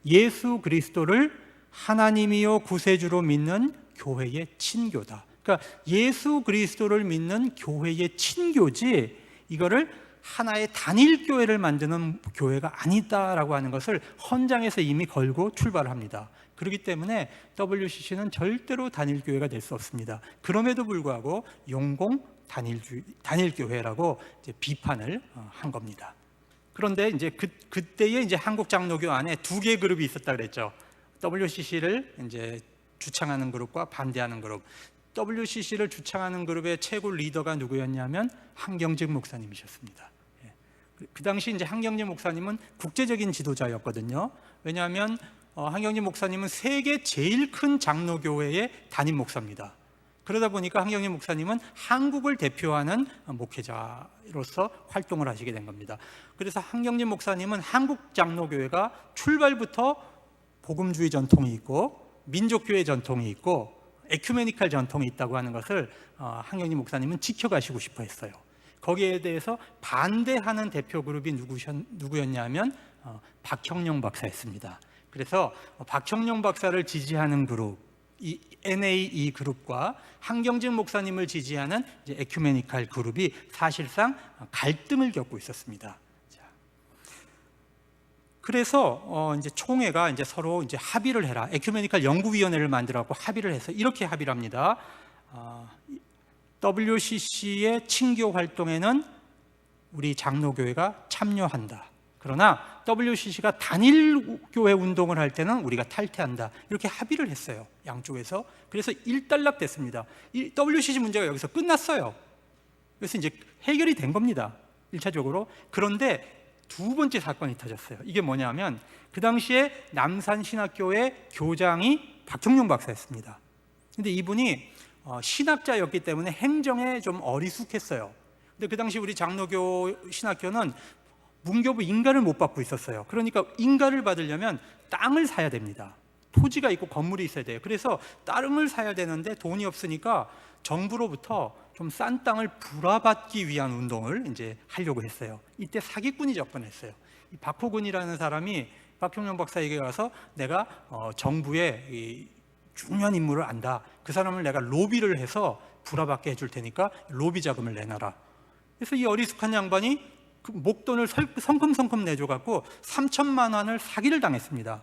[SPEAKER 1] 예수 그리스도를 하나님이요 구세주로 믿는 교회의 친교다. 그러니까 예수 그리스도를 믿는 교회의 친교지, 이거를 하나의 단일 교회를 만드는 교회가 아니다라고 하는 것을 헌장에서 이미 걸고 출발을 합니다. 그렇기 때문에 WCC는 절대로 단일 교회가 될 수 없습니다. 그럼에도 불구하고 용공 단일 교회라고 이제 비판을 한 겁니다. 그런데 이제 그때에 이제 한국 장로교 안에 두 개의 그룹이 있었다 그랬죠. WCC를 이제 주창하는 그룹과 반대하는 그룹. WCC를 주창하는 그룹의 최고 리더가 누구였냐면 한경직 목사님이셨습니다. 그 당시 이제 한경직 목사님은 국제적인 지도자였거든요. 왜냐하면 한경직 목사님은 세계 제일 큰 장로교회의 담임 목사입니다. 그러다 보니까 한경직 목사님은 한국을 대표하는 목회자로서 활동을 하시게 된 겁니다. 그래서 한경직 목사님은 한국 장로교회가 출발부터 복음주의 전통이 있고 민족교회 전통이 있고 에큐메니컬 전통이 있다고 하는 것을 한경직 목사님은 지켜가시고 싶어 했어요. 거기에 대해서 반대하는 대표 그룹이 누구였냐면 박형룡 박사였습니다. 그래서 박형룡 박사를 지지하는 그룹, 이 NAE 그룹과 한경직 목사님을 지지하는 이제 에큐메니칼 그룹이 사실상 갈등을 겪고 있었습니다. 그래서 이제 총회가 이제 서로 이제 합의를 해라. 에큐메니칼 연구위원회를 만들어갖고 합의를 해서 이렇게 합의를 합니다. WCC의 친교 활동에는 우리 장로교회가 참여한다. 그러나 WCC가 단일교회 운동을 할 때는 우리가 탈퇴한다. 이렇게 합의를 했어요, 양쪽에서. 그래서 일단락됐습니다. 이 WCC 문제가 여기서 끝났어요. 그래서 이제 해결이 된 겁니다, 1차적으로. 그런데 두 번째 사건이 터졌어요. 이게 뭐냐면 그 당시에 남산신학교의 교장이 박형룡 박사였습니다. 근데 이분이 신학자였기 때문에 행정에 좀 어리숙했어요. 근데 그 당시 우리 장로교 신학교는 문교부 인가를 못 받고 있었어요. 그러니까 인가를 받으려면 땅을 사야 됩니다. 토지가 있고 건물이 있어야 돼요. 그래서 땅을 사야 되는데 돈이 없으니까 정부로부터 좀 싼 땅을 불화받기 위한 운동을 이제 하려고 했어요. 이때 사기꾼이 접근했어요. 이 박호근이라는 사람이 박형룡 박사에게 가서 내가 정부의 이 중요한 인물을 안다. 그 사람을 내가 로비를 해서 불화받게 해줄 테니까 로비 자금을 내놔라. 그래서 이 어리숙한 양반이 그 목돈을 성큼성큼 내줘갖고 3천만 원을 사기를 당했습니다.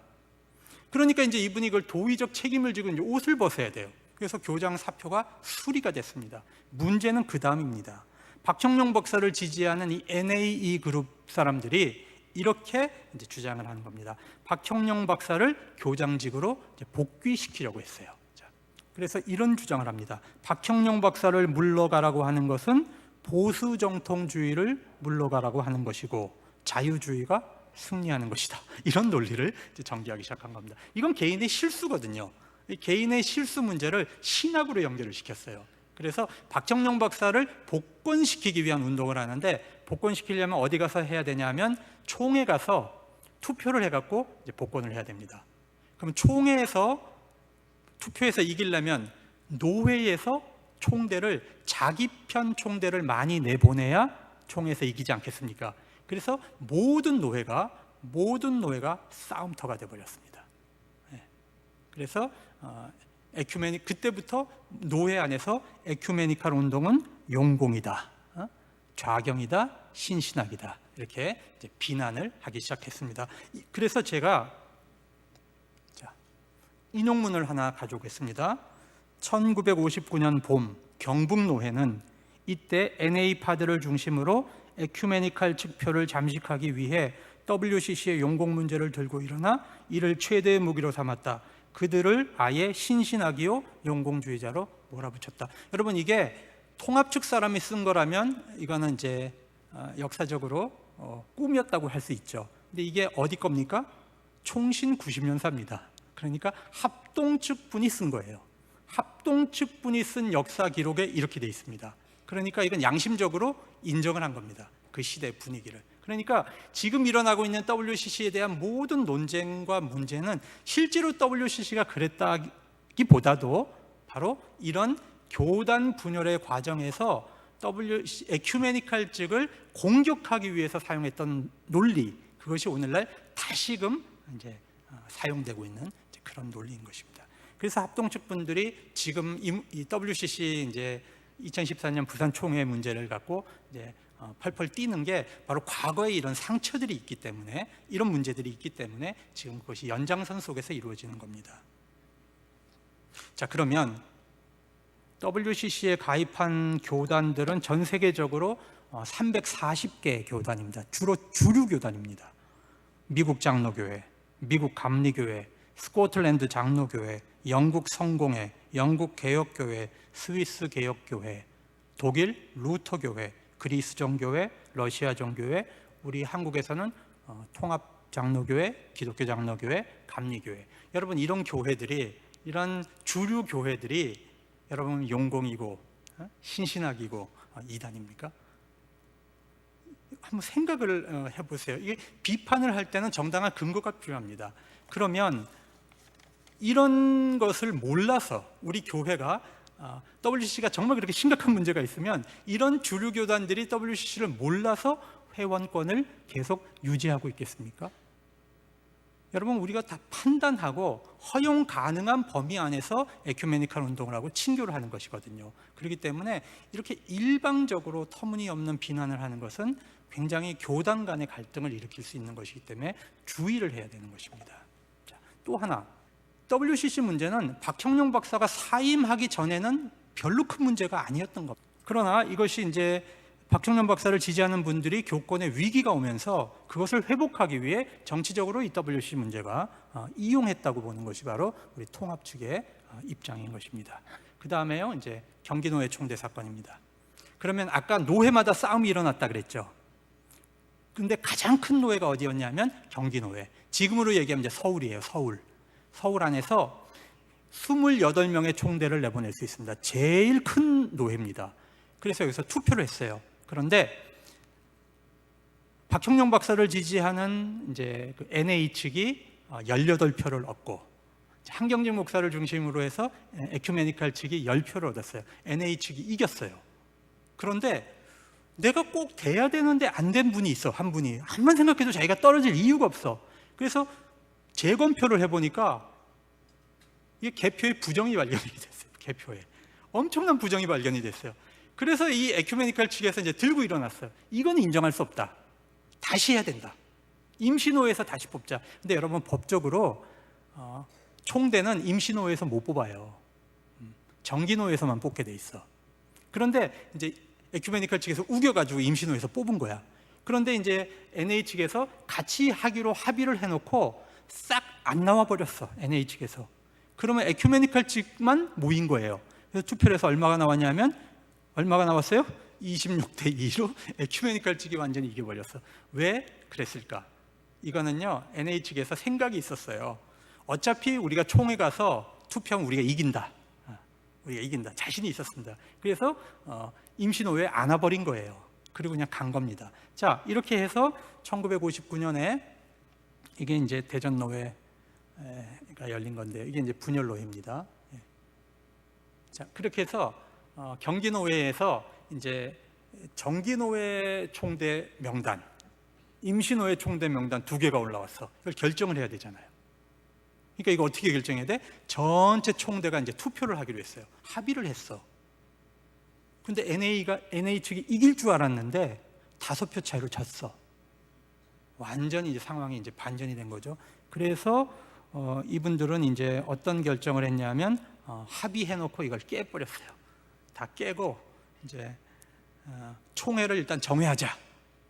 [SPEAKER 1] 그러니까 이제 이분이 그걸 도의적 책임을 지고 이제 옷을 벗어야 돼요. 그래서 교장 사표가 수리가 됐습니다. 문제는 그 다음입니다. 박형룡 박사를 지지하는 이 NAE 그룹 사람들이 이렇게 이제 주장을 하는 겁니다. 박형룡 박사를 교장직으로 이제 복귀시키려고 했어요. 자, 그래서 이런 주장을 합니다. 박형룡 박사를 물러가라고 하는 것은 보수 정통주의를 물러가라고 하는 것이고 자유주의가 승리하는 것이다. 이런 논리를 이제 전개하기 시작한 겁니다. 이건 개인의 실수거든요. 이 개인의 실수 문제를 신학으로 연결을 시켰어요. 그래서 박형룡 박사를 복권시키기 위한 운동을 하는데, 복권시키려면 어디 가서 해야 되냐면 총회 가서 투표를 해갖고 이제 복권을 해야 됩니다. 그럼 총회에서 투표해서 이기려면 노회에서 총대를 자기 편 총대를 많이 내보내야 총회에서 이기지 않겠습니까? 그래서 모든 노회가 싸움터가 돼버렸습니다. 그래서 그때부터 노회 안에서 에큐메니칼 운동은 용공이다, 좌경이다, 신신학이다, 이렇게 이제 비난을 하기 시작했습니다. 그래서 제가 인용문을 하나 가져오겠습니다. 1959년 봄 경북노회는 이때 NA파들을 중심으로 에큐메니칼 측표를 잠식하기 위해 WCC의 용공 문제를 들고 일어나 이를 최대의 무기로 삼았다. 그들을 아예 신신학이요 용공주의자로 몰아붙였다. 여러분, 이게 통합 측 사람이 쓴 거라면 이거는 이제 역사적으로 꿈이었다고 할 수 있죠. 근데 이게 어디 겁니까? 총신 90년사입니다. 그러니까 합동 측 분이 쓴 거예요. 합동 측 분이 쓴 역사 기록에 이렇게 돼 있습니다. 그러니까 이건 양심적으로 인정을 한 겁니다. 그 시대 분위기를. 그러니까 지금 일어나고 있는 WCC에 대한 모든 논쟁과 문제는 실제로 WCC가 그랬다기보다도 바로 이런 교단 분열의 과정에서 에큐메니칼 측을 공격하기 위해서 사용했던 논리, 그것이 오늘날 다시금 이제 사용되고 있는 그런 논리인 것입니다. 그래서 합동측 분들이 지금 이 WCC 이제 2014년 부산 총회 문제를 갖고 이제 펄펄 뛰는 게 바로 과거에 이런 상처들이 있기 때문에, 이런 문제들이 있기 때문에 지금 그것이 연장선 속에서 이루어지는 겁니다. 자, 그러면 WCC에 가입한 교단들은 전 세계적으로 340개 교단입니다. 주로 주류 교단입니다. 미국 장로교회, 미국 감리교회, 스코틀랜드 장로교회, 영국 성공회, 영국 개혁교회, 스위스 개혁교회, 독일 루터교회, 그리스 정교회, 러시아 정교회, 우리 한국에서는 통합 장로교회, 기독교 장로교회, 감리교회. 여러분, 이런 교회들이, 이런 주류 교회들이 여러분 용공이고 신신학이고 이단입니까? 한번 생각을 해보세요. 이게 비판을 할 때는 정당한 근거가 필요합니다. 그러면 이런 것을 몰라서 우리 교회가 WCC가 정말 그렇게 심각한 문제가 있으면 이런 주류 교단들이 WCC를 몰라서 회원권을 계속 유지하고 있겠습니까? 여러분, 우리가 다 판단하고 허용 가능한 범위 안에서 에큐메니컬 운동을 하고 친교를 하는 것이거든요. 그렇기 때문에 이렇게 일방적으로 터무니없는 비난을 하는 것은 굉장히 교단 간의 갈등을 일으킬 수 있는 것이기 때문에 주의를 해야 되는 것입니다. 자, 또 하나, WCC 문제는 박형룡 박사가 사임하기 전에는 별로 큰 문제가 아니었던 겁니다. 그러나 이것이 이제 박형룡 박사를 지지하는 분들이 교권의 위기가 오면서 그것을 회복하기 위해 정치적으로 이 WCC 문제가 이용했다고 보는 것이 바로 우리 통합 측의 입장인 것입니다. 그 다음에요, 이제 경기노회 총대 사건입니다. 그러면 아까 노회마다 싸움이 일어났다 그랬죠. 근데 가장 큰 노회가 어디였냐면 경기노회. 지금으로 얘기하면 이제 서울이에요. 서울 안에서 28명의 총대를 내보낼 수 있습니다. 제일 큰 노회입니다. 그래서 여기서 투표를 했어요. 그런데 박형룡 박사를 지지하는 이제 그 NA 측이 18표를 얻고, 한경직 목사를 중심으로 해서 에큐메니컬 측이 10표를 얻었어요. NA 측이 이겼어요. 그런데 내가 꼭 돼야 되는데 안 된 분이 있어. 한 분이. 한번 생각해도 자기가 떨어질 이유가 없어. 그래서 재검표를 해보니까 이게 개표에 부정이 발견이 됐어요. 개표에 엄청난 부정이 발견이 됐어요. 그래서 이 에큐메니컬 측에서 이제 들고 일어났어요. 이건 인정할 수 없다. 다시 해야 된다. 임시노회에서 다시 뽑자. 근데 여러분, 법적으로 총대는 임시노회에서 못 뽑아요. 정기노회에서만 뽑게 돼 있어. 그런데 이제 에큐메니컬 측에서 우겨가지고 임시노회에서 뽑은 거야. 그런데 이제 NA 측에서 같이 하기로 합의를 해놓고 싹 안 나와 버렸어. NA 측에서. 그러면 에큐메니컬 측만 모인 거예요. 그래서 투표를 해서 얼마가 나왔냐면, 얼마가 나왔어요? 26대 2로 에큐메니컬 측이 완전히 이겨버렸어. 왜 그랬을까? 이거는요, NA 측에서 생각이 있었어요. 어차피 우리가 총회 가서 투표하면 우리가 이긴다. 자신이 있었습니다. 그래서 임시노회에 안 와버린 거예요. 그리고 그냥 간 겁니다. 자, 이렇게 해서 1959년에 이게 이제 대전노회가 열린 건데요. 이게 이제 분열노회입니다. 자, 그렇게 해서 경기노회에서 이제 정기노회 총대 명단, 임시노회 총대 명단 2개가 올라왔어. 이걸 결정을 해야 되잖아요. 그러니까 이거 어떻게 결정해야 돼? 전체 총대가 이제 투표를 하기로 했어요. 합의를 했어. 근데 NA 측이 이길 줄 알았는데 5표 차이로 졌어. 완전히 이제 상황이 이제 반전이 된 거죠. 그래서 이분들은 이제 어떤 결정을 했냐면 합의해놓고 이걸 깨버렸어요. 다 깨고 이제 총회를 일단 정회하자.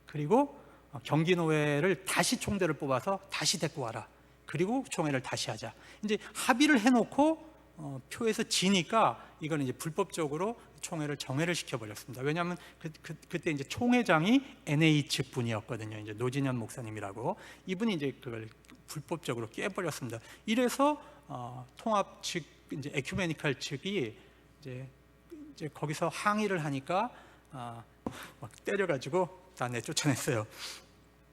[SPEAKER 1] 그리고 경기노회를 다시 총대를 뽑아서 다시 데리고 와라. 그리고 총회를 다시 하자. 이제 합의를 해놓고 표에서 지니까 이거는 이제 불법적으로 총회를 정회를 시켜버렸습니다. 왜냐하면 그때 이제 총회장이 NA 측 분이었거든요. 이제 노진현 목사님이라고. 이분이 이제 그걸 불법적으로 깨버렸습니다. 이래서 통합 측, 이제 에큐메니컬 측이 이제 거기서 항의를 하니까 막 때려가지고 다 내쫓아냈어요.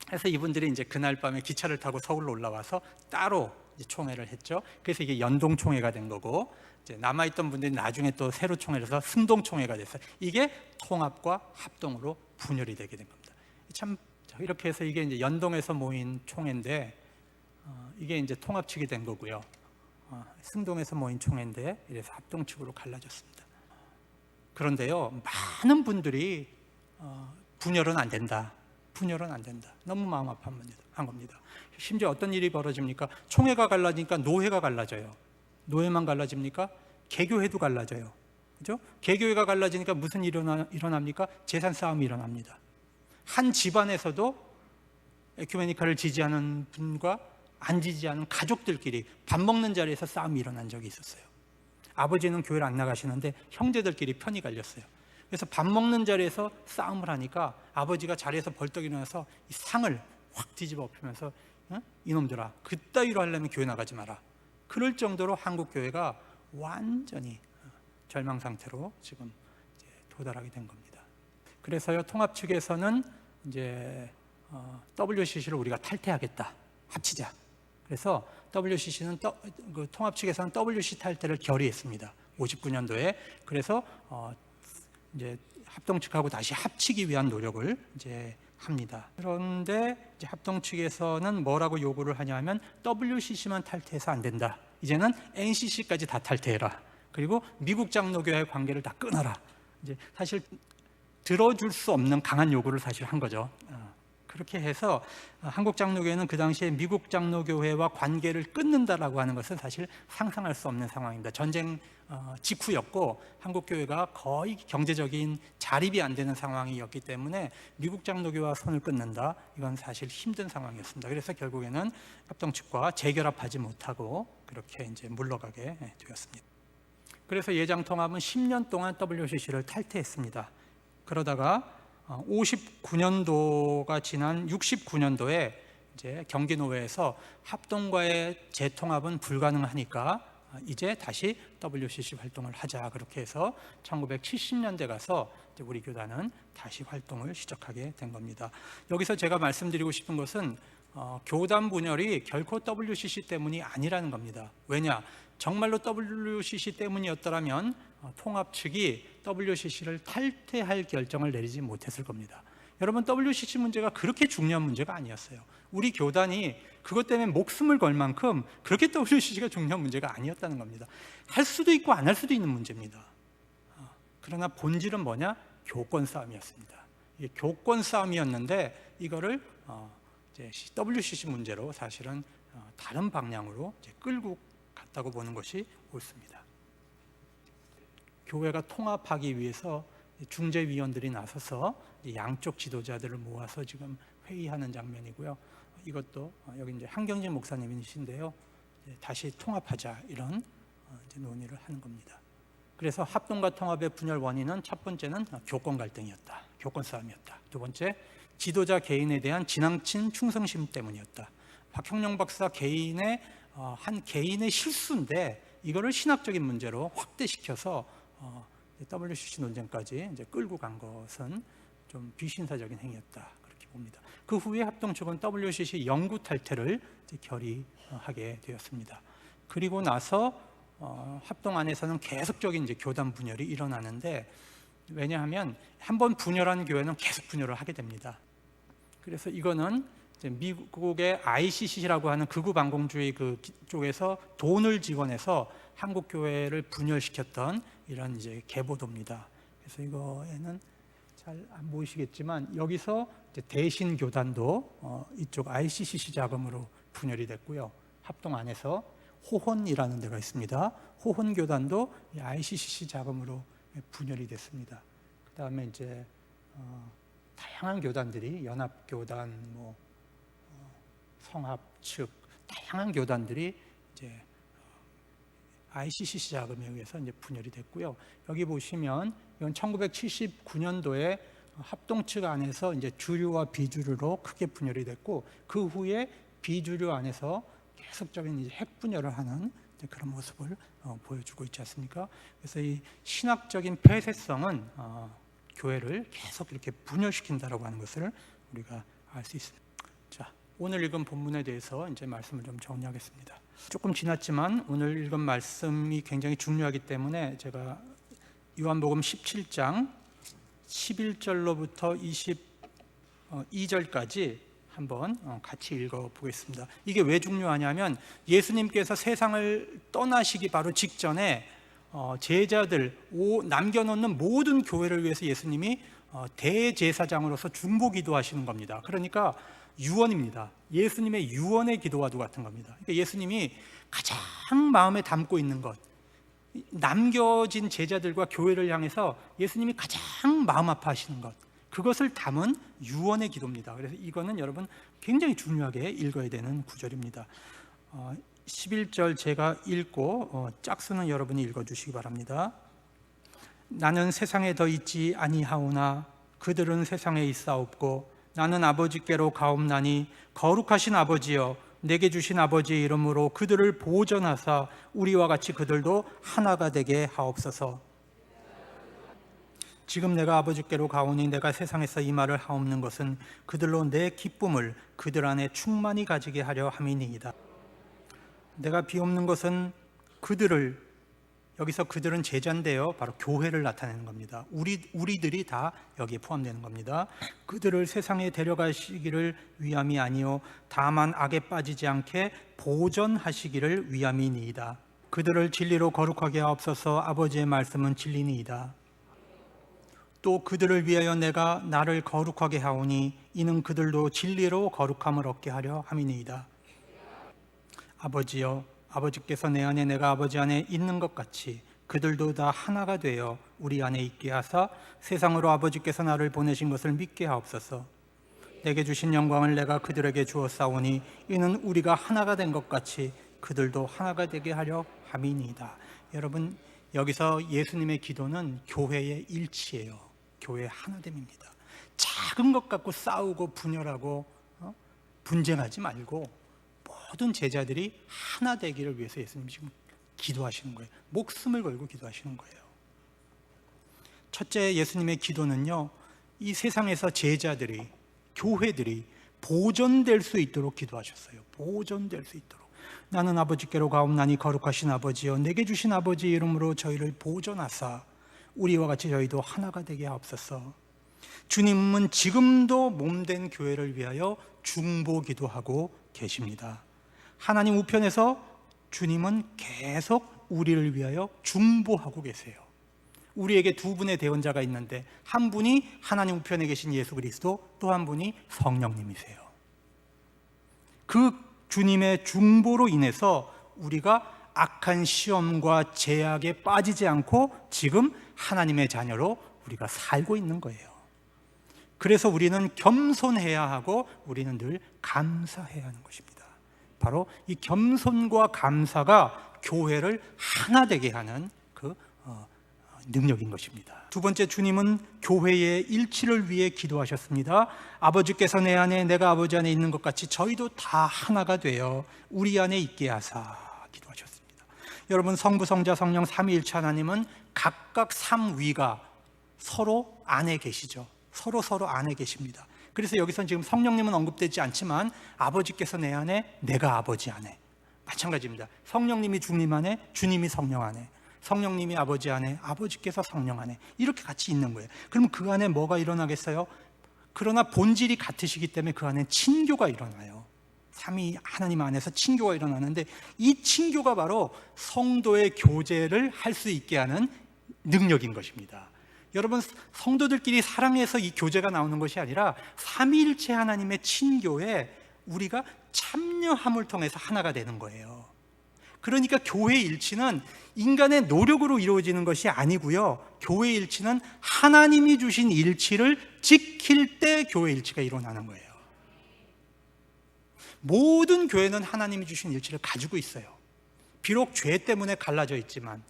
[SPEAKER 1] 그래서 이분들이 이제 그날 밤에 기차를 타고 서울로 올라와서 따로 이제 총회를 했죠. 그래서 이게 연동 총회가 된 거고, 이제 남아있던 분들이 나중에 또 새로 총회를 해서 승동 총회가 됐어요. 이게 통합과 합동으로 분열이 되게 된 겁니다. 참 이렇게 해서 이게 이제 연동에서 모인 총회인데 이게 이제 통합 측이 된 거고요. 승동에서 모인 총회인데 이래서 합동 측으로 갈라졌습니다. 그런데요, 많은 분들이 분열은 안 된다. 너무 마음 아파한 겁니다. 심지어 어떤 일이 벌어집니까? 총회가 갈라지니까 노회가 갈라져요. 노회만 갈라집니까? 개교회도 갈라져요. 그죠? 개교회가 갈라지니까 무슨 일이 일어납니까? 재산 싸움이 일어납니다. 한 집안에서도 에큐메니컬을 지지하는 분과 안 지지하는 가족들끼리 밥 먹는 자리에서 싸움이 일어난 적이 있었어요. 아버지는 교회를 안 나가시는데 형제들끼리 편이 갈렸어요. 그래서 밥 먹는 자리에서 싸움을 하니까 아버지가 자리에서 벌떡 일어나서 이 상을 확 뒤집어 엎으면서 이놈들아, 그따위로 하려면 교회 나가지 마라. 그럴 정도로 한국 교회가 완전히 절망 상태로 지금 이제 도달하게 된 겁니다. 그래서요, 통합 측에서는 이제 WCC를 우리가 탈퇴하겠다, 합치자. 그래서 WCC는 그 통합 측에서는 WC 탈퇴를 결의했습니다. 59년도에. 그래서 이제 합동 측하고 다시 합치기 위한 노력을 이제 합니다. 그런데 이제 합동 측에서는 뭐라고 요구를 하냐면 WCC만 탈퇴해서 안 된다. 이제는 NCC까지 다 탈퇴해라. 그리고 미국 장로교와의 관계를 다 끊어라. 이제 사실 들어줄 수 없는 강한 요구를 사실 한 거죠. 그렇게 해서 한국 장로교회는 그 당시에 미국 장로교회와 관계를 끊는다라고 하는 것은 사실 상상할 수 없는 상황입니다. 전쟁 직후였고 한국 교회가 거의 경제적인 자립이 안 되는 상황이었기 때문에 미국 장로교회와 손을 끊는다, 이건 사실 힘든 상황이었습니다. 그래서 결국에는 합동 측과 재결합하지 못하고 그렇게 이제 물러가게 되었습니다. 그래서 예장 통합은 10년 동안 WCC를 탈퇴했습니다. 그러다가 59년도가 지난 69년도에 이제 경기노회에서 합동과의 재통합은 불가능하니까 이제 다시 WCC 활동을 하자, 그렇게 해서 1970년대 가서 우리 교단은 다시 활동을 시작하게 된 겁니다. 여기서 제가 말씀드리고 싶은 것은 교단 분열이 결코 WCC 때문이 아니라는 겁니다. 왜냐? 정말로 WCC 때문이었더라면 통합 측이 WCC를 탈퇴할 결정을 내리지 못했을 겁니다. 여러분, WCC 문제가 그렇게 중요한 문제가 아니었어요. 우리 교단이 그것 때문에 목숨을 걸 만큼 그렇게 WCC가 중요한 문제가 아니었다는 겁니다. 할 수도 있고 안 할 수도 있는 문제입니다. 그러나 본질은 뭐냐? 교권 싸움이었습니다. 이게 교권 싸움이었는데 이거를 이제 WCC 문제로 사실은 다른 방향으로 이제 끌고 갔다고 보는 것이 옳습니다. 교회가 통합하기 위해서 중재위원들이 나서서 양쪽 지도자들을 모아서 지금 회의하는 장면이고요. 이것도 여기 이제 한경진 목사님이신데요, 다시 통합하자, 이런 이제 논의를 하는 겁니다. 그래서 합동과 통합의 분열 원인은 첫 번째는 교권 갈등이었다, 교권 싸움이었다. 두 번째, 지도자 개인에 대한 지나친 충성심 때문이었다. 박형룡 박사 개인의 한 개인의 실수인데 이거를 신학적인 문제로 확대시켜서 WCC 논쟁까지 이제 끌고 간 것은 좀 비신사적인 행위였다, 그렇게 봅니다. 그 후에 합동 측은 WCC 영구 탈퇴를 결의하게 되었습니다. 그리고 나서 합동 안에서는 계속적인 이제 교단 분열이 일어나는데, 왜냐하면 한번 분열한 교회는 계속 분열을 하게 됩니다. 그래서 이거는 이제 미국의 ICC라고 하는 극우 반공주의 쪽에서 돈을 지원해서 한국 교회를 분열시켰던 이런 이제 계보도입니다. 그래서 이거에는 잘 안 보이시겠지만 여기서 이제 대신 교단도 이쪽 ICCC 자금으로 분열이 됐고요. 합동 안에서 호혼이라는 데가 있습니다. 호혼 교단도 ICCC 자금으로 분열이 됐습니다. 그 다음에 이제 다양한 교단들이 연합교단, 성합 측 다양한 교단들이 이제 ICCC 자금에 의해서 이제 분열이 됐고요. 여기 보시면 이건 1979년도에 합동 측 안에서 이제 주류와 비주류로 크게 분열이 됐고, 그 후에 비주류 안에서 계속적인 이제 핵 분열을 하는 그런 모습을 보여주고 있지 않습니까? 그래서 이 신학적인 폐쇄성은 교회를 계속 이렇게 분열시킨다라고 하는 것을 우리가 알 수 있습니다. 자, 오늘 읽은 본문에 대해서 이제 말씀을 좀 정리하겠습니다. 조금 지났지만 오늘 읽은 말씀이 굉장히 중요하기 때문에 제가 요한복음 17장 11절로부터 22절까지 한번 같이 읽어보겠습니다. 이게 왜 중요하냐면 예수님께서 세상을 떠나시기 바로 직전에 제자들 남겨놓는 모든 교회를 위해서 예수님이 대제사장으로서 중보기도 하시는 겁니다. 그러니까 유언입니다. 예수님의 유언의 기도와도 같은 겁니다. 그러니까 예수님이 가장 마음에 담고 있는 것, 남겨진 제자들과 교회를 향해서 예수님이 가장 마음 아파하시는 것, 그것을 담은 유언의 기도입니다. 그래서 이거는 여러분 굉장히 중요하게 읽어야 되는 구절입니다. 11절 제가 읽고 짝수는 여러분이 읽어주시기 바랍니다. 나는 세상에 더 있지 아니하오나 그들은 세상에 있사옵고 나는 아버지께로 가옵나니 거룩하신 아버지여 내게 주신 아버지의 이름으로 그들을 보전하사 우리와 같이 그들도 하나가 되게 하옵소서. 지금 내가 아버지께로 가오니 내가 세상에서 이 말을 하옵는 것은 그들로 내 기쁨을 그들 안에 충만히 가지게 하려 함이니이다. 내가 비옵는 것은 그들을 여기서 그들은 제자인데요, 바로 교회를 나타내는 겁니다. 우리들이 다 여기에 포함되는 겁니다. 그들을 세상에 데려가시기를 위함이 아니요 다만 악에 빠지지 않게 보전하시기를 위함이니이다. 그들을 진리로 거룩하게 하옵소서. 아버지의 말씀은 진리니이다. 또 그들을 위하여 내가 나를 거룩하게 하오니 이는 그들도 진리로 거룩함을 얻게 하려 함이니이다. 아버지여, 아버지께서 내 안에 내가 아버지 안에 있는 것 같이 그들도 다 하나가 되어 우리 안에 있게 하사 세상으로 아버지께서 나를 보내신 것을 믿게 하옵소서. 내게 주신 영광을 내가 그들에게 주었사오니 이는 우리가 하나가 된 것 같이 그들도 하나가 되게 하려 함이니이다. 여러분, 여기서 예수님의 기도는 교회의 일치예요. 교회의 하나됨입니다. 작은 것 갖고 싸우고 분열하고 분쟁하지 말고 모든 제자들이 하나 되기를 위해서 예수님이 지금 기도하시는 거예요. 목숨을 걸고 기도하시는 거예요. 첫째, 예수님의 기도는요, 이 세상에서 제자들이, 교회들이 보존될 수 있도록 기도하셨어요. 보존될 수 있도록. 나는 아버지께로 가옵나니 거룩하신 아버지여, 내게 주신 아버지 이름으로 저희를 보존하사 우리와 같이 저희도 하나가 되게 하옵소서. 주님은 지금도 몸된 교회를 위하여 중보 기도하고 계십니다. 하나님 우편에서 주님은 계속 우리를 위하여 중보하고 계세요. 우리에게 두 분의 대원자가 있는데 한 분이 하나님 우편에 계신 예수 그리스도, 또 한 분이 성령님이세요. 그 주님의 중보로 인해서 우리가 악한 시험과 제약에 빠지지 않고 지금 하나님의 자녀로 우리가 살고 있는 거예요. 그래서 우리는 겸손해야 하고 우리는 늘 감사해야 하는 것입니다. 바로 이 겸손과 감사가 교회를 하나 되게 하는 그 능력인 것입니다. 두 번째, 주님은 교회의 일치를 위해 기도하셨습니다. 아버지께서 내 안에 내가 아버지 안에 있는 것 같이 저희도 다 하나가 되어 우리 안에 있게 하사 기도하셨습니다. 여러분, 성부, 성자, 성령 삼위일체 하나님은 각각 삼위가 서로 안에 계시죠. 서로 안에 계십니다. 그래서 여기서는 지금 성령님은 언급되지 않지만 아버지께서 내 안에, 내가 아버지 안에, 마찬가지입니다. 성령님이 주님 안에, 주님이 성령 안에, 성령님이 아버지 안에, 아버지께서 성령 안에, 이렇게 같이 있는 거예요. 그러면 그 안에 뭐가 일어나겠어요? 그러나 본질이 같으시기 때문에 그 안에 친교가 일어나요. 삼위 하나님 안에서 친교가 일어나는데 이 친교가 바로 성도의 교제를 할 수 있게 하는 능력인 것입니다. 여러분, 성도들끼리 사랑해서 이 교제가 나오는 것이 아니라 삼위일체 하나님의 친교에 우리가 참여함을 통해서 하나가 되는 거예요. 그러니까 교회의 일치는 인간의 노력으로 이루어지는 것이 아니고요, 교회의 일치는 하나님이 주신 일치를 지킬 때 교회의 일치가 일어나는 거예요. 모든 교회는 하나님이 주신 일치를 가지고 있어요. 비록 죄 때문에 갈라져 있지만,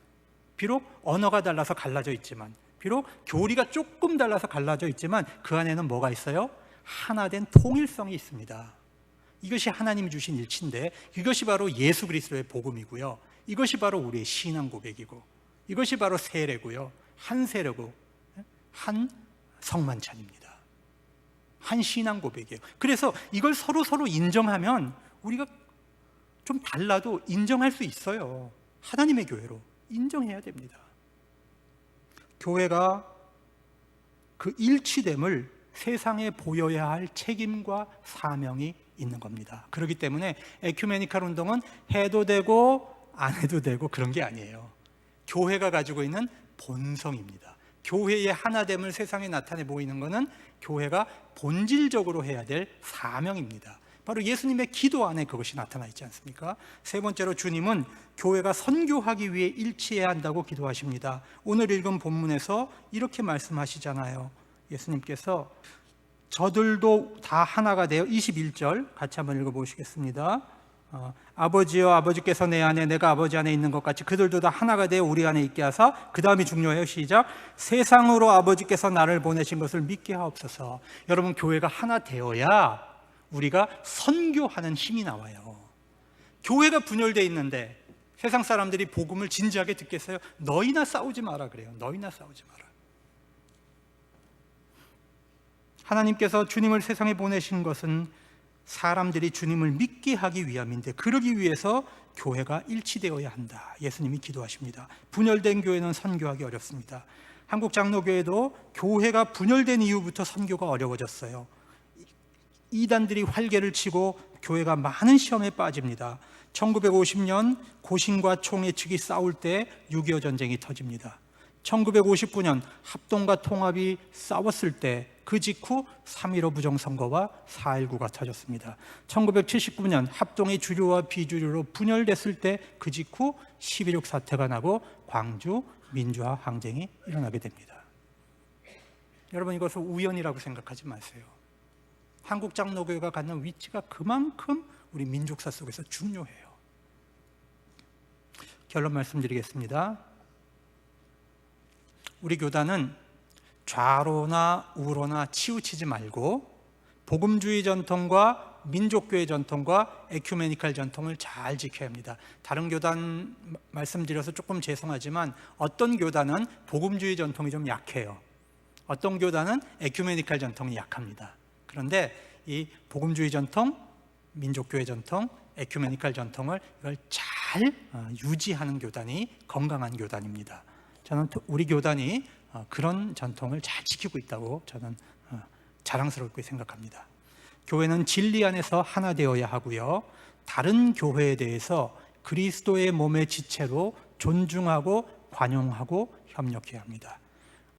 [SPEAKER 1] 비록 언어가 달라서 갈라져 있지만, 비록 교리가 조금 달라서 갈라져 있지만 그 안에는 뭐가 있어요? 하나된 통일성이 있습니다. 이것이 하나님이 주신 일치인데 이것이 바로 예수 그리스도의 복음이고요, 이것이 바로 우리의 신앙 고백이고, 이것이 바로 세례고요, 한 세례고 한 성만찬입니다. 한 신앙 고백이에요. 그래서 이걸 서로 인정하면 우리가 좀 달라도 인정할 수 있어요. 하나님의 교회로 인정해야 됩니다. 교회가 그 일치됨을 세상에 보여야 할 책임과 사명이 있는 겁니다. 그렇기 때문에 에큐메니칼 운동은 해도 되고 안 해도 되고 그런 게 아니에요. 교회가 가지고 있는 본성입니다. 교회의 하나됨을 세상에 나타내 보이는 것은 교회가 본질적으로 해야 될 사명입니다. 바로 예수님의 기도 안에 그것이 나타나 있지 않습니까? 세 번째로, 주님은 교회가 선교하기 위해 일치해야 한다고 기도하십니다. 오늘 읽은 본문에서 이렇게 말씀하시잖아요. 예수님께서 저들도 다 하나가 되어, 21절 같이 한번 읽어보시겠습니다. 아버지여, 아버지께서 내 안에 내가 아버지 안에 있는 것 같이 그들도 다 하나가 되어 우리 안에 있게 하사, 그 다음이 중요해요. 시작. 세상으로 아버지께서 나를 보내신 것을 믿게 하옵소서. 여러분, 교회가 하나 되어야 우리가 선교하는 힘이 나와요. 교회가 분열되어 있는데 세상 사람들이 복음을 진지하게 듣겠어요? 너희나 싸우지 마라 그래요. 너희나 싸우지 마라. 하나님께서 주님을 세상에 보내신 것은 사람들이 주님을 믿게 하기 위함인데, 그러기 위해서 교회가 일치되어야 한다. 예수님이 기도하십니다. 분열된 교회는 선교하기 어렵습니다. 한국 장로교회도 교회가 분열된 이후부터 선교가 어려워졌어요. 이단들이 활개를 치고 교회가 많은 시험에 빠집니다. 1950년 고신과 총애측이 싸울 때 6.25 전쟁이 터집니다. 1959년 합동과 통합이 싸웠을 때 그 직후 3.15 부정선거와 4.19가 터졌습니다. 1979년 합동의 주류와 비주류로 분열됐을 때 그 직후 12.6 사태가 나고 광주 민주화 항쟁이 일어나게 됩니다. 여러분, 이것을 우연이라고 생각하지 마세요. 한국 장로교회가 갖는 위치가 그만큼 우리 민족사 속에서 중요해요. 결론 말씀드리겠습니다. 우리 교단은 좌로나 우로나 치우치지 말고 복음주의 전통과 민족교회 전통과 에큐메니칼 전통을 잘 지켜야 합니다. 다른 교단 말씀드려서 조금 죄송하지만 어떤 교단은 복음주의 전통이 좀 약해요. 어떤 교단은 에큐메니칼 전통이 약합니다. 그런데 이 복음주의 전통, 민족교회 전통, 에큐메니칼 전통을 이걸 잘 유지하는 교단이 건강한 교단입니다. 저는 우리 교단이 그런 전통을 잘 지키고 있다고 저는 자랑스럽게 생각합니다. 교회는 진리 안에서 하나 되어야 하고요, 다른 교회에 대해서 그리스도의 몸의 지체로 존중하고 관용하고 협력해야 합니다.